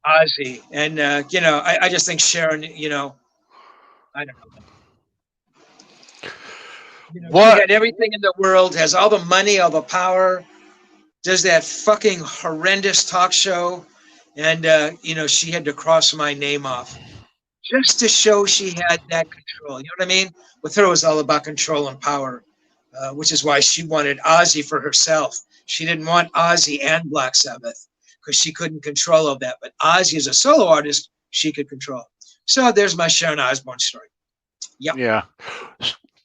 Ozzy. And, you know, I just think Sharon, you know, I don't know. You know, she had everything in the world, has all the money, all the power, does that fucking horrendous talk show. And, you know, she had to cross my name off just to show she had that control. You know what I mean? With her, it was all about control and power, which is why she wanted Ozzy for herself. She didn't want Ozzy and Black Sabbath because she couldn't control all that. But Ozzy, as a solo artist, she could control. So there's my Sharon Osbourne story. Yep. Yeah.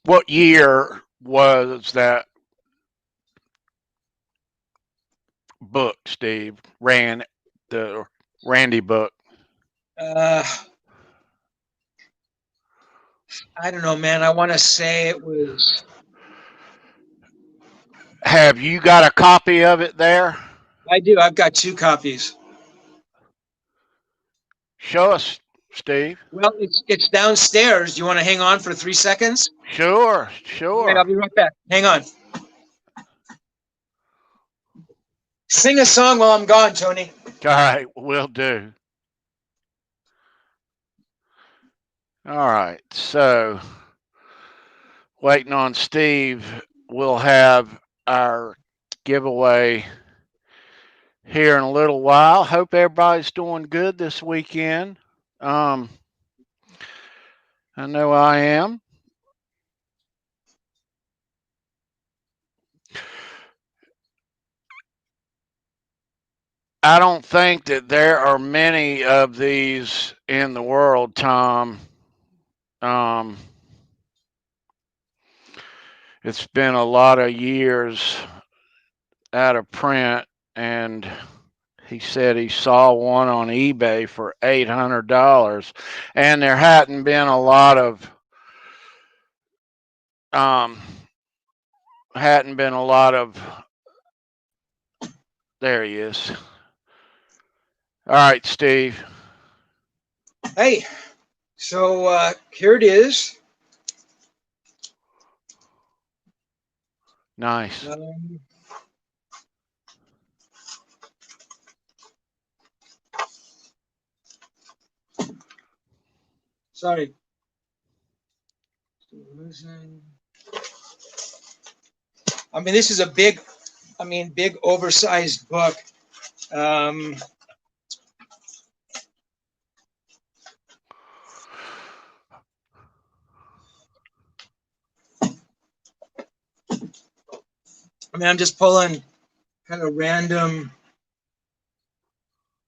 What year was that book, Steve? The Randy book? I don't know, man. I want to say it was. Have you got a copy of it there? I do. I've got 2 copies. Show us, Steve. Well, it's downstairs. Do you want to hang on for 3 seconds? Sure. Okay, I'll be right back. Hang on. Sing a song while I'm gone, Tony. All right, will do. All right, so waiting on Steve, we'll have our giveaway here in a little while. Hope everybody's doing good this weekend. I know I am. I don't think that there are many of these in the world, Tom. Um, it's been a lot of years out of print, and he said he saw one on eBay for $800, and there hadn't been a lot of um, hadn't been a lot of. There he is. All right, Steve. Hey, so here it is. Nice. Sorry. I mean, this is a big, big oversized book. Um, I'm just pulling kind of random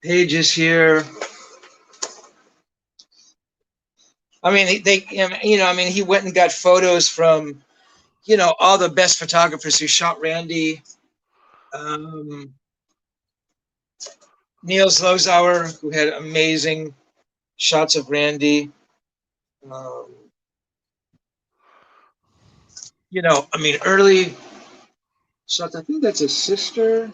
pages here. I mean, he went and got photos from, all the best photographers who shot Randy. Niels Lozauer, who had amazing shots of Randy. Early shots. I think that's a sister.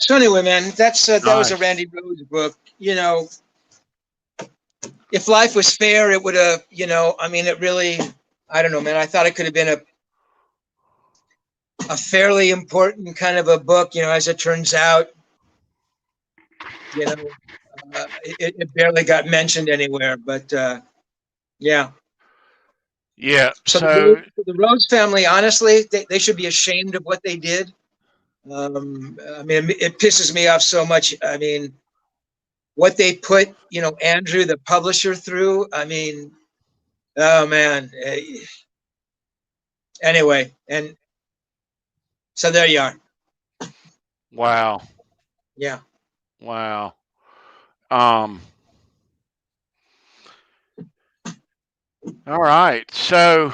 So anyway, man, that was a Nice. Randy Rhoads book. If life was fair, it would have. It really. I don't know, man. I thought it could have been a fairly important kind of a book. As it turns out, it barely got mentioned anywhere. But yeah. Yeah. So So the Rhodes family, honestly, they should be ashamed of what they did. It pisses me off so much. What they put, Andrew, the publisher, through. Oh man. Anyway, and so there you are. wow. Yeah. Wow. Um. All right. So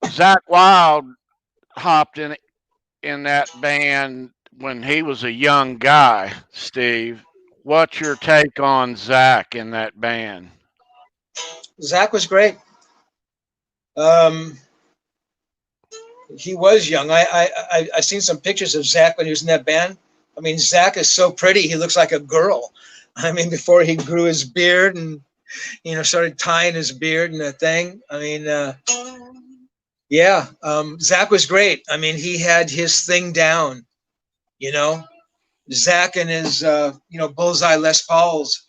Zach Wild hopped in that band when he was a young guy. Steve, what's your take on Zach in that band? Zach was great. Um, he was young. I seen some pictures of Zach when he was in that band. Zach is so pretty. He looks like a girl. Before he grew his beard and started tying his beard and a thing. Yeah. Zach was great. He had his thing down. You know, Zach and his Bullseye Les Pauls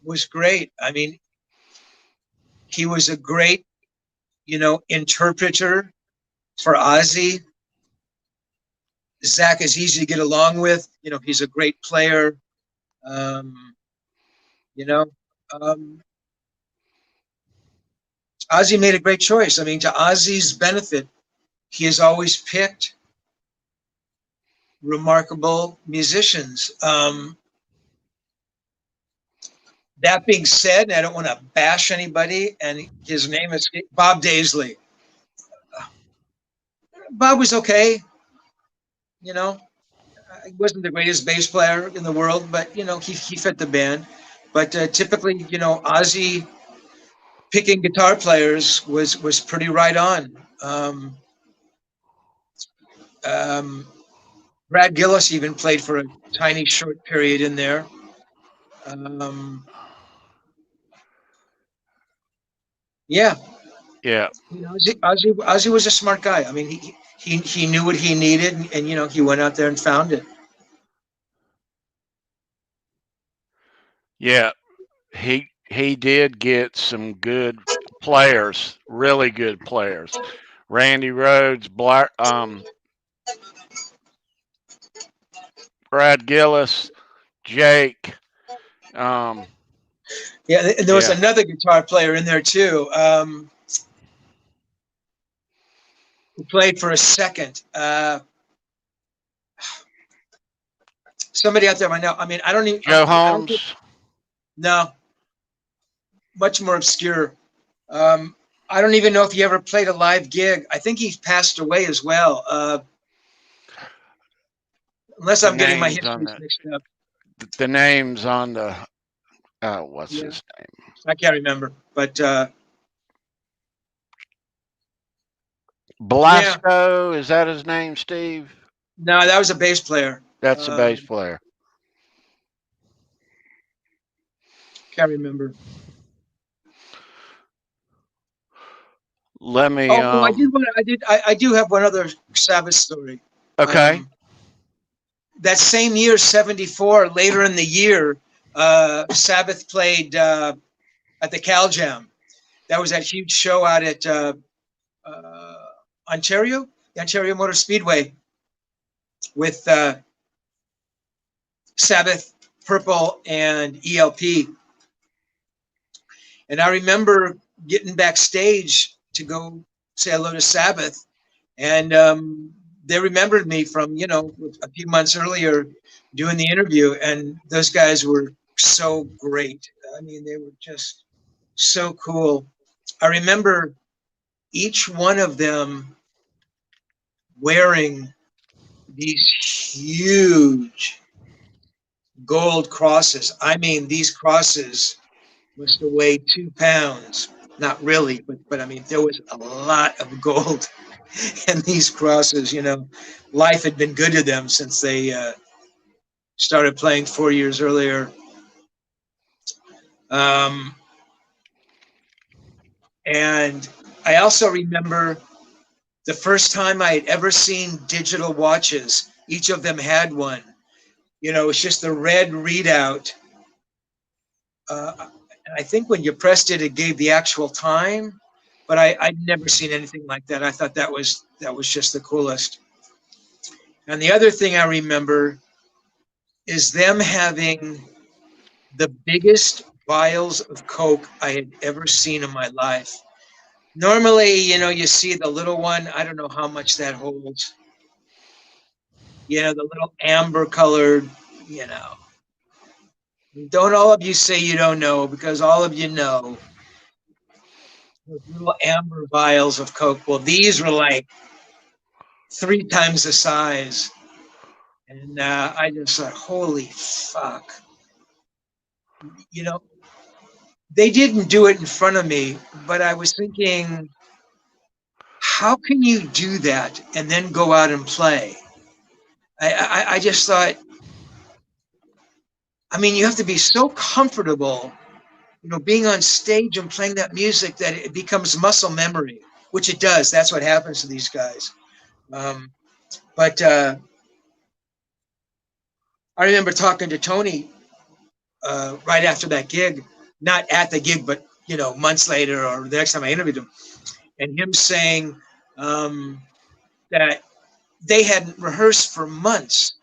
was great. He was a great interpreter for Ozzy. Zach is easy to get along with. He's a great player. Um, you know, um, Ozzy made a great choice. To Ozzy's benefit, he has always picked remarkable musicians. That being said, and I don't want to bash anybody, and his name is Bob Daisley. Bob was okay. He wasn't the greatest bass player in the world, but he fit the band. But typically, Ozzy picking guitar players was pretty right on. Um, Brad Gillis even played for a tiny short period in there. Yeah, Yeah. You know, Ozzy was a smart guy. I mean, he knew what he needed, and you know, he went out there and found it. Yeah. He did get some good players, really good players. Randy Rhodes, Brad Gillis, Jake. Um, Yeah, and there was yeah. another guitar player in there too, who played for a second. Somebody out there I know. I mean, I don't even. Joe I don't think. Holmes. No, much more obscure. Um, I don't even know if he ever played a live gig. I think he passed away as well. Unless The I'm getting my names on histories mixed up. the names on the what's Yeah, his name? I can't remember, but yeah. Blasco, is that his name, Steve? No, that was a bass player. That's the bass Um, player. can't remember. Let me Oh, I did. I do have one other Sabbath story. okay. Um, that same year, '74, later in the year, Sabbath played at the Cal Jam. That was that huge show out at uh, Ontario, the Ontario Motor Speedway, with Sabbath, Purple, and ELP. And I remember getting backstage to go say hello to Sabbath, and they remembered me from a few months earlier doing the interview, and those guys were so great. I mean, they were just so cool. I remember each one of them wearing these huge gold crosses. I mean, these crosses must have weighed 2 pounds. Not really, but I mean, there was a lot of gold in these crosses. You know, life had been good to them since they started playing 4 years earlier. Um, and I also remember the first time I had ever seen digital watches. Each of them had one. You know, it's just the red readout. I think when you pressed it, it gave the actual time, but I'd never seen anything like that. I thought that was just the coolest. And the other thing I remember is them having the biggest vials of Coke I had ever seen in my life. Normally, you see the little one. I don't know how much that holds. The little amber colored, you know. Don't all of you say you don't know, because all of you know those little amber vials of Coke. Well, these were like 3 times the size. And I just thought, holy fuck. You know, they didn't do it in front of me, but I was thinking, how can you do that and then go out and play? I just thought, I mean, you have to be so comfortable, being on stage and playing that music that it becomes muscle memory, which it does. That's what happens to these guys. But I remember talking to Tony right after that gig, not at the gig, but months later or the next time I interviewed him, and him saying that they hadn't rehearsed for months,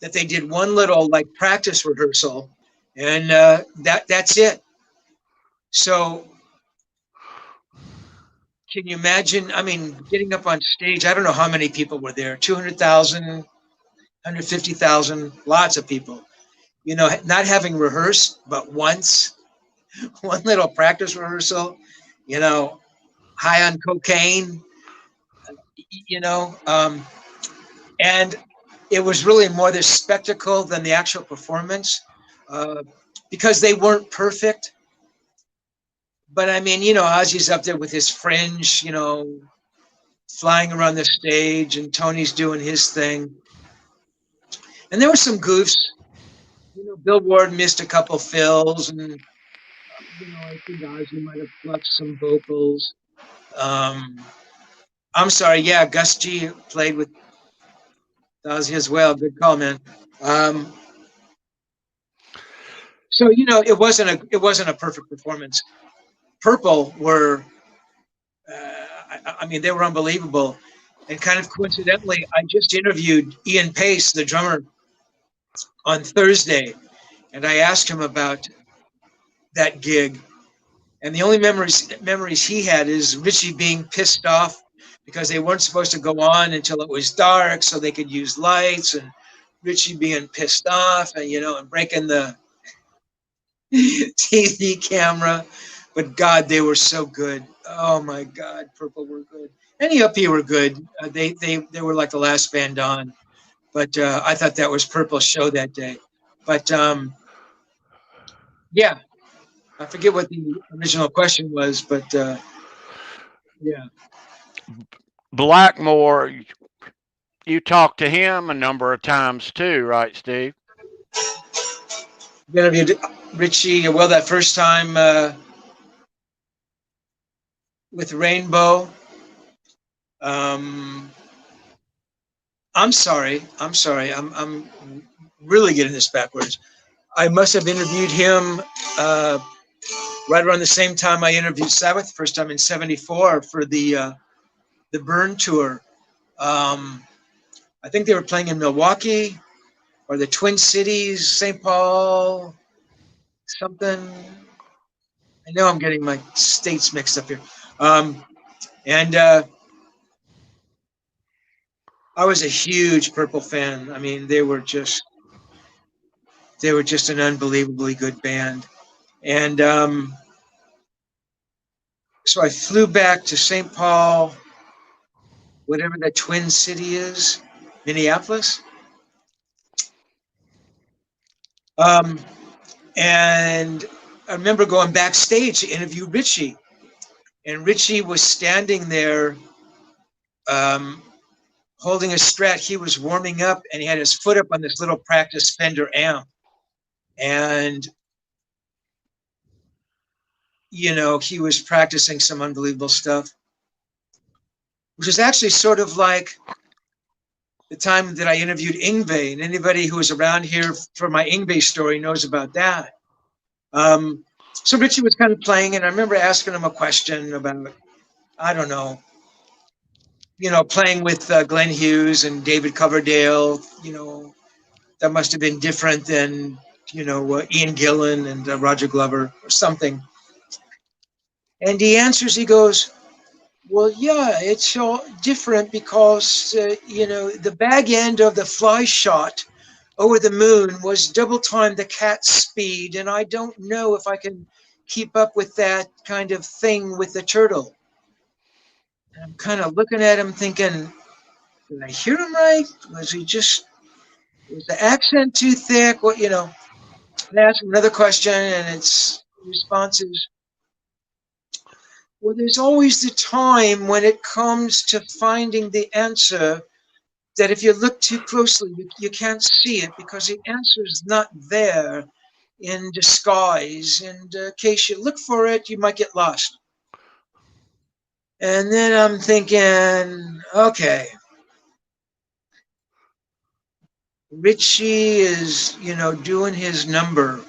that they did one little like practice rehearsal, and that's it. So can you imagine? I mean, getting up on stage. I don't know how many people were there. 200,000, 150,000, lots of people. Not having rehearsed but once, one little practice rehearsal. High on cocaine. You know, and it was really more the spectacle than the actual performance, uh, because they weren't perfect. But I mean, Ozzy's up there with his fringe, flying around the stage, and Tony's doing his thing. And there were some goofs. Bill Ward missed a couple fills, and I think Ozzy might have fluffed some vocals. I'm sorry. Yeah, Gus G played with Ozzy as well. Good call, man. Um, so it wasn't a perfect performance. Purple were, I mean, they were unbelievable. And kind of coincidentally, I just interviewed Ian Pace, the drummer, on Thursday, and I asked him about that gig. And the only memories he had is Richie being pissed off because they weren't supposed to go on until it was dark so they could use lights, and Richie being pissed off and and breaking the TV camera. But God, they were so good. Oh my God, Purple were good. And ELP were good. They were like the last band on. But I thought that was Purple's show that day. But yeah, I forget what the original question was, but yeah. Blackmore, you talked to him a number of times too, right, Steve? Interviewed Richie, well, that first time with Rainbow. Um, I'm sorry. I'm really getting this backwards. I must have interviewed him uh, right around the same time I interviewed Sabbath, first time in '74 for the Burn tour. I think they were playing in Milwaukee or the Twin Cities, St. Paul, something. I know I'm getting my states mixed up here. And I was a huge Purple fan. I mean, they were just an unbelievably good band. And so I flew back to St. Paul, whatever that Twin City is, Minneapolis. Um, and I remember going backstage to interview Richie. And Richie was standing there um, holding a Strat. He was warming up and he had his foot up on this little practice Fender amp. And, he was practicing some unbelievable stuff, which is actually sort of like the time that I interviewed Yngwie. And anybody who was around here for my Yngwie story knows about that. So Richie was kind of playing, and I remember asking him a question about, I don't know, playing with Glenn Hughes and David Coverdale, that must have been different than, Ian Gillan and Roger Glover or something. And he answers, he goes, well, yeah, it's all different because, the bag end of the fly shot over the moon was double time the cat's speed, and I don't know if I can keep up with that kind of thing with the turtle. And I'm kind of looking at him thinking, did I hear him right? Was the accent too thick? What, I ask him another question, and its response is, well, there's always the time when it comes to finding the answer that if you look too closely, you can't see it because the answer is not there in disguise. And in case you look for it, you might get lost. And then I'm thinking, okay, Richie is, doing his number.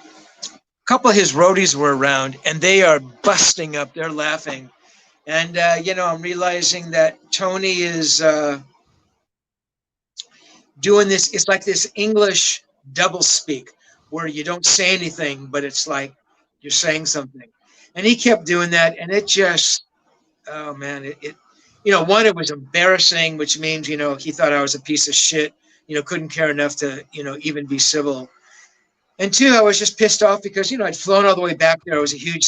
A couple of his roadies were around, and they are busting up. They're laughing. And, I'm realizing that Tony is doing this. It's like this English double speak where you don't say anything, but it's like you're saying something. And he kept doing that, and it just, oh man, one, it was embarrassing, which means, he thought I was a piece of shit, couldn't care enough to, even be civil. And two, I was just pissed off because, I'd flown all the way back there. I was a huge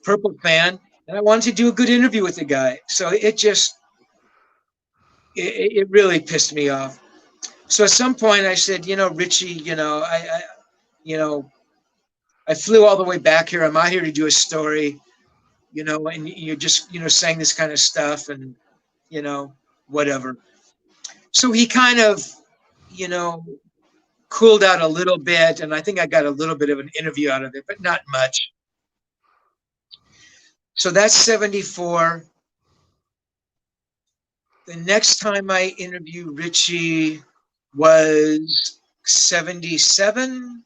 Purple fan, and I wanted to do a good interview with the guy. So it really pissed me off. So at some point I said, Richie, I flew all the way back here. I'm out here to do a story, and you're just, saying this kind of stuff and, whatever. So he kind of, cooled out a little bit. And I think I got a little bit of an interview out of it, but not much. So that's 74. The next time I interviewed Richie was 77,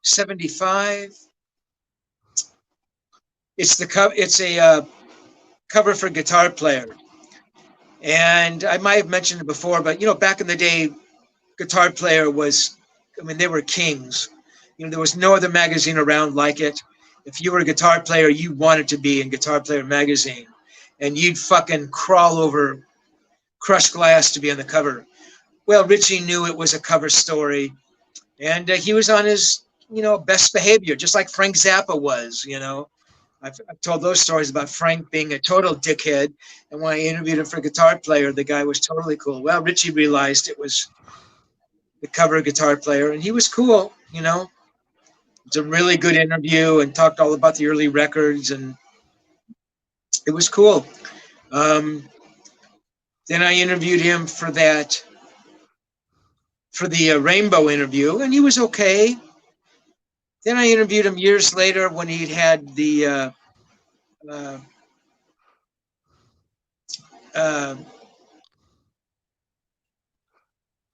75. It's a cover for Guitar Player. And I might have mentioned it before, but back in the day, Guitar Player was, they were kings. There was no other magazine around like it. If you were a guitar player, you wanted to be in Guitar Player magazine, and you'd fucking crawl over crushed glass to be on the cover. Well, Richie knew it was a cover story, and he was on his, best behavior, just like Frank Zappa was. I've told those stories about Frank being a total dickhead, and when I interviewed him for Guitar Player, the guy was totally cool. Well, Richie realized it was the cover Guitar Player, and he was cool. It's a really good interview, and talked all about the early records, and it was cool. Then I interviewed him for the Rainbow interview, and he was okay. Then I interviewed him years later when he'd had the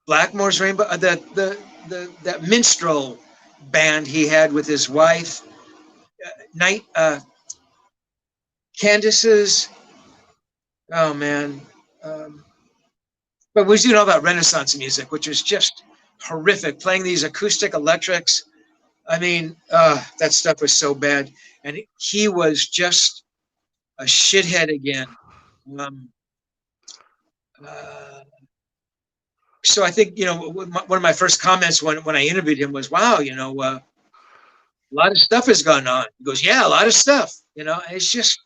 Blackmore's Rainbow, that minstrel band he had with his wife, Candace's. Oh man, but we was doing all that Renaissance music, which was just horrific. Playing these acoustic electrics, that stuff was so bad, and he was just a shithead again. So I think one of my first comments when I interviewed him was, "Wow, a lot of stuff has gone on." He goes, "Yeah, a lot of stuff." It's just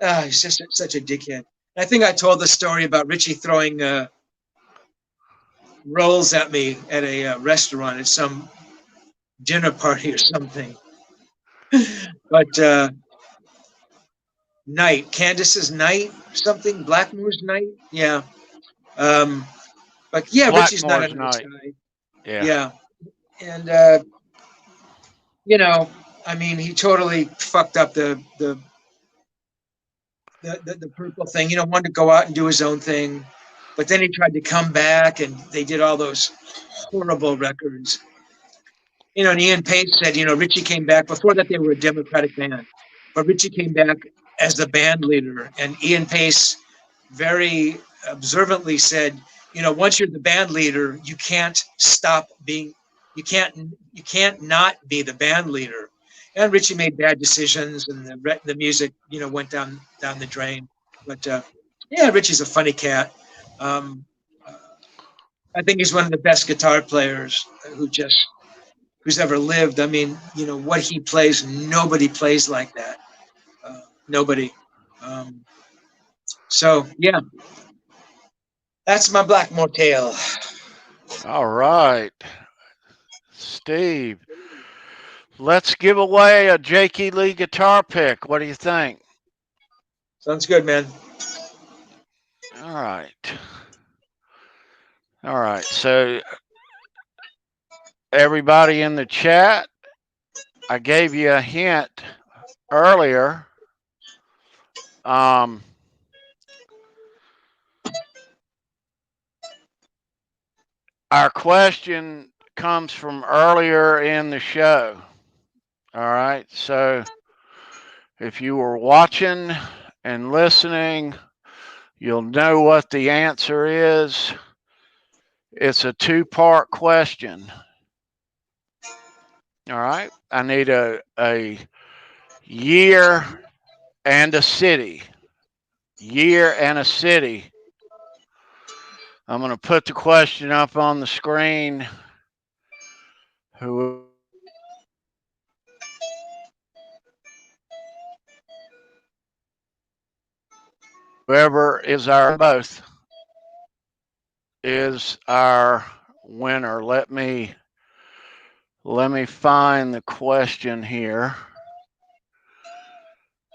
he's just such a dickhead. I think I told the story about Richie throwing rolls at me at a restaurant at some dinner party or something. But Candace's night, something, Blackmore's night, yeah. But yeah, Richie's not a nice guy. Yeah, and he totally fucked up the purple thing. Wanted to go out and do his own thing, but then he tried to come back, and they did all those horrible records. And Ian Pace said, Richie came back. Before that, they were a Democratic band, but Richie came back as the band leader. And Ian Pace very observantly said, once you're the band leader, you can't not be the band leader. And Richie made bad decisions, and the music, went down the drain. But yeah, Richie's a funny cat. I think he's one of the best guitar players who's ever lived. What he plays, nobody plays like that. Nobody. So yeah, that's my Blackmore tale. All right, Steve. Let's give away a JakeELee guitar pick. What do you think? Sounds good, man. All right. All right. So, everybody in the chat, I gave you a hint earlier. Our question comes from earlier in the show. All right. So if you were watching and listening, you'll know what the answer is. It's a two-part question. All right. I need a year and a city. Year and a city. I'm going to put the question up on the screen. Whoever is our both is our winner. Let me find the question here.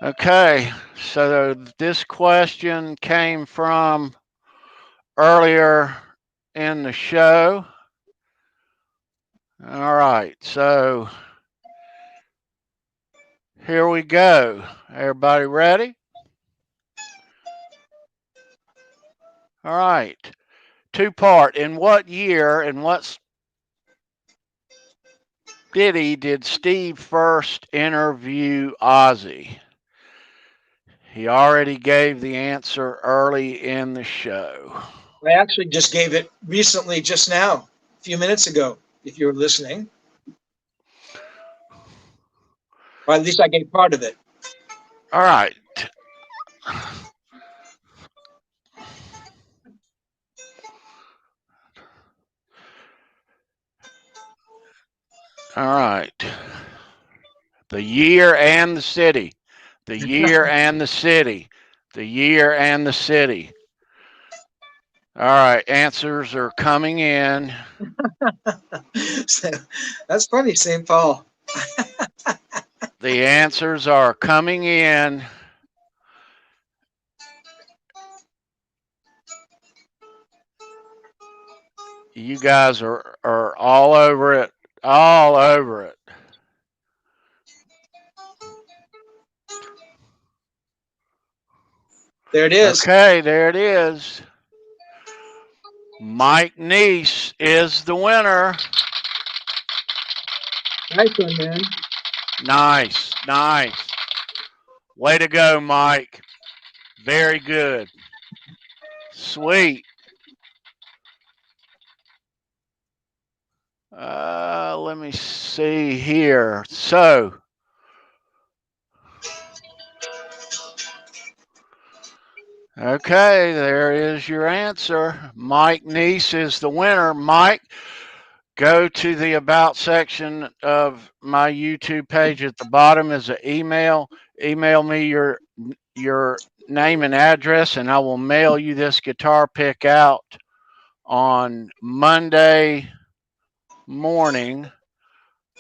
Okay, so this question came from earlier in the show. All right, so Here we go. Everybody ready? All right. Two-part. In what year and what city did Steve first interview Ozzy? He already gave the answer early in the show. I actually just gave it recently, just now, a few minutes ago, if you were listening. Or at least I gave part of it. All right. All right. The year and the city. The year and the city. The year and the city. All right. Answers are coming in. That's funny, St. Paul. The answers are coming in. You guys are all over it. All over it. There it is. Okay, there it is. Mike Neese is the winner. Nice one, man. Nice, nice. Way to go, Mike. Very good. Sweet. Let me see here. So, okay, there is your answer. Mike Neese is the winner. Mike, go to the About section of my YouTube page. At the bottom is an email. Email me your name and address, and I will mail you this guitar pick out on Monday morning.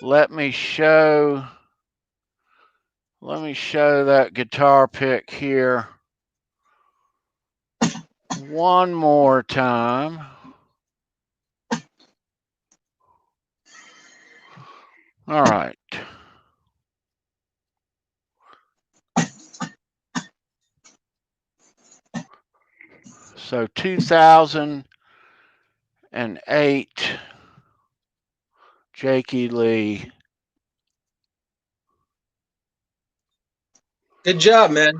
Let me show that guitar pick here one more time. All right. So 2008 JakeELee. Good job, man.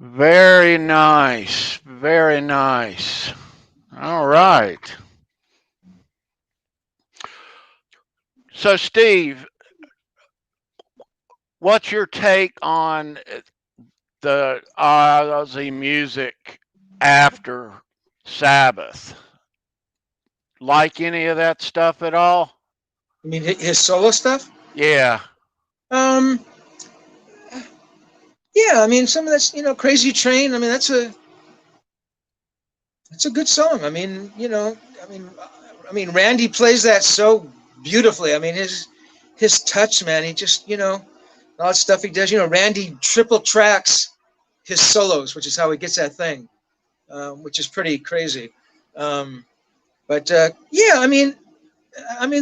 Very nice. Very nice. All right. So, Steve, what's your take on the Ozzy music after Sabbath? Like any of that stuff at all? I mean, his solo stuff? Yeah. Yeah, I mean, some of that's, Crazy Train. I mean, that's a good song. I mean, Randy plays that so beautifully. I mean, his touch, man, he just, all that stuff he does, Randy triple tracks his solos, which is how he gets that thing, which is pretty crazy. Yeah, I mean,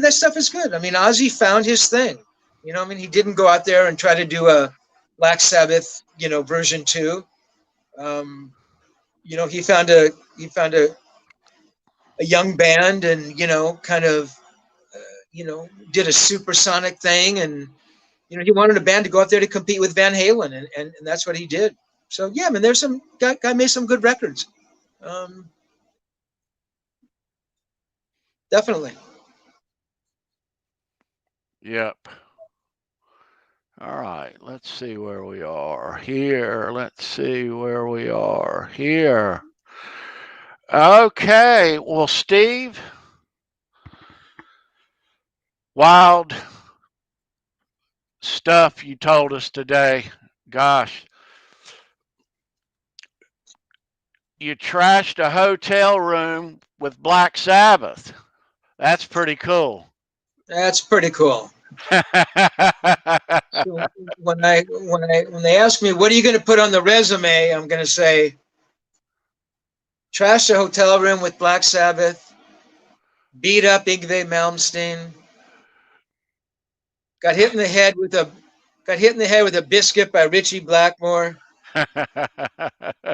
that stuff is good. I mean, Ozzy found his thing. He didn't go out there and try to do a Black Sabbath, version 2. He found a young band and, kind of, did a supersonic thing. And, he wanted a band to go out there to compete with Van Halen. And that's what he did. So, yeah, I mean, there's some guy made some good records. Definitely. Yep. All right, let's see where we are here. Let's see where we are here. Okay, well, Steve, wild stuff you told us today. Gosh, you trashed a hotel room with Black Sabbath. That's pretty cool. That's pretty cool. So when they ask me, what are you going to put on the resume? I'm going to say, trashed a hotel room with Black Sabbath, beat up Yngwie Malmsteen, got hit in the head with a Got hit in the head with a biscuit by Richie Blackmore.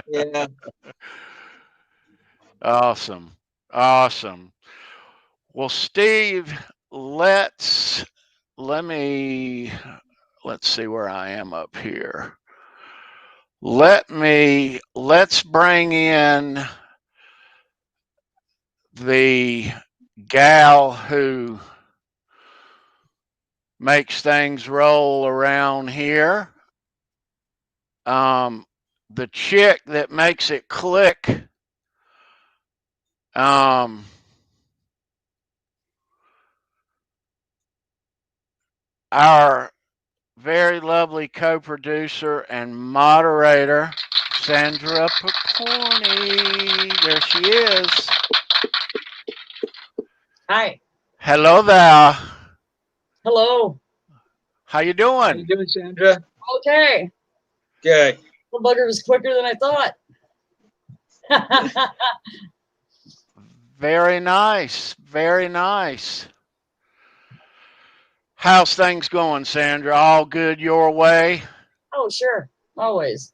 Yeah. Awesome. Awesome. Well, Steve, let's see where I am up here. Let's bring in the gal who makes things roll around here. The chick that makes it click. Our very lovely co-producer and moderator, Sandra Pokorney. There she is. Hi. Hello there. Hello. How you How doing? you doing, Sandra? Okay. Good. The bugger was quicker than I thought. Very nice. Very nice. How's things going, Sandra? All good your way? Oh, sure. Always.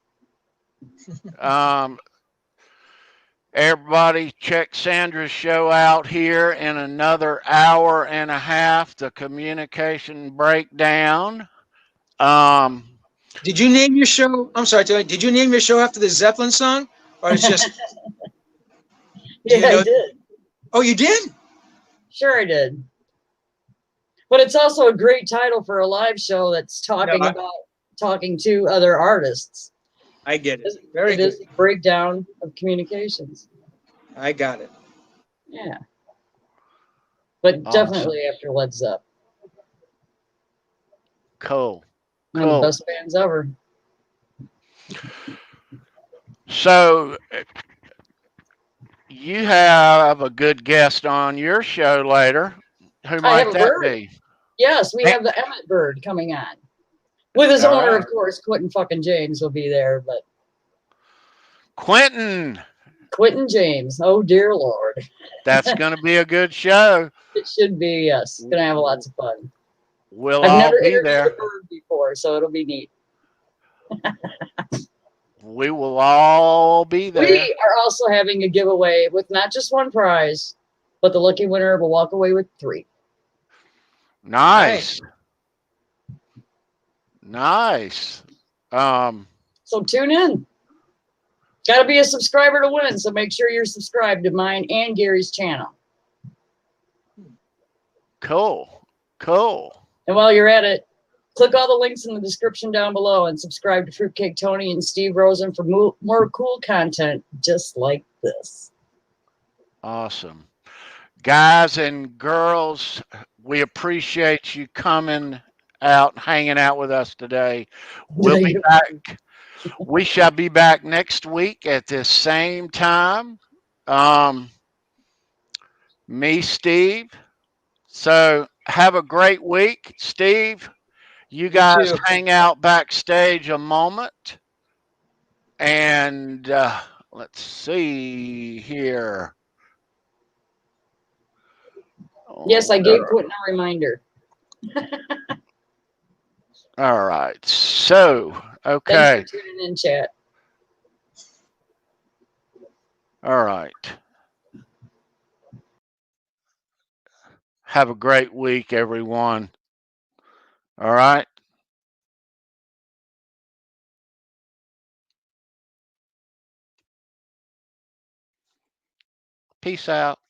Everybody check Sandra's show out here in another hour and a half, the communication breakdown. Did you name your show? I'm sorry, Tony. Did you name your show after the Zeppelin song? Or it's just. Yeah, I did. Oh, you did? Sure, I did. But it's also a great title for a live show that's talking about talking to other artists. I get it. Very good. It is a breakdown of communications. I got it. Yeah. But definitely after Led Zepp. Cool. One of the best bands ever. So you have a good guest on your show later. Who might that be? Yes, we have the Emmett Bird coming on. With his owner, of course, Quentin fucking James will be there, but Quentin James. Oh dear Lord. That's gonna be a good show. It should be, yes. Gonna have lots of fun. We'll I've all never be interviewed there. a bird before, so it'll be neat. We will all be there. We are also having a giveaway with not just one prize, but the lucky winner will walk away with 3. Nice. Nice. So tune in. Got to be a subscriber to win, so make sure you're subscribed to mine and Gary's channel. Cool. Cool. And while you're at it, click all the links in the description down below and subscribe to Fruitcake Tony and Steve Rosen for more cool content just like this. Awesome. Guys and girls, we appreciate you coming out, hanging out with us today. We'll be back. We shall be back next week at this same time. Me, Steve. So have a great week. Steve, you guys hang out backstage a moment. And let's see here. Yes, I gave Quentin a reminder. All right. So, okay. Thanks for tuning in, chat. All right. Have a great week, everyone. All right. Peace out.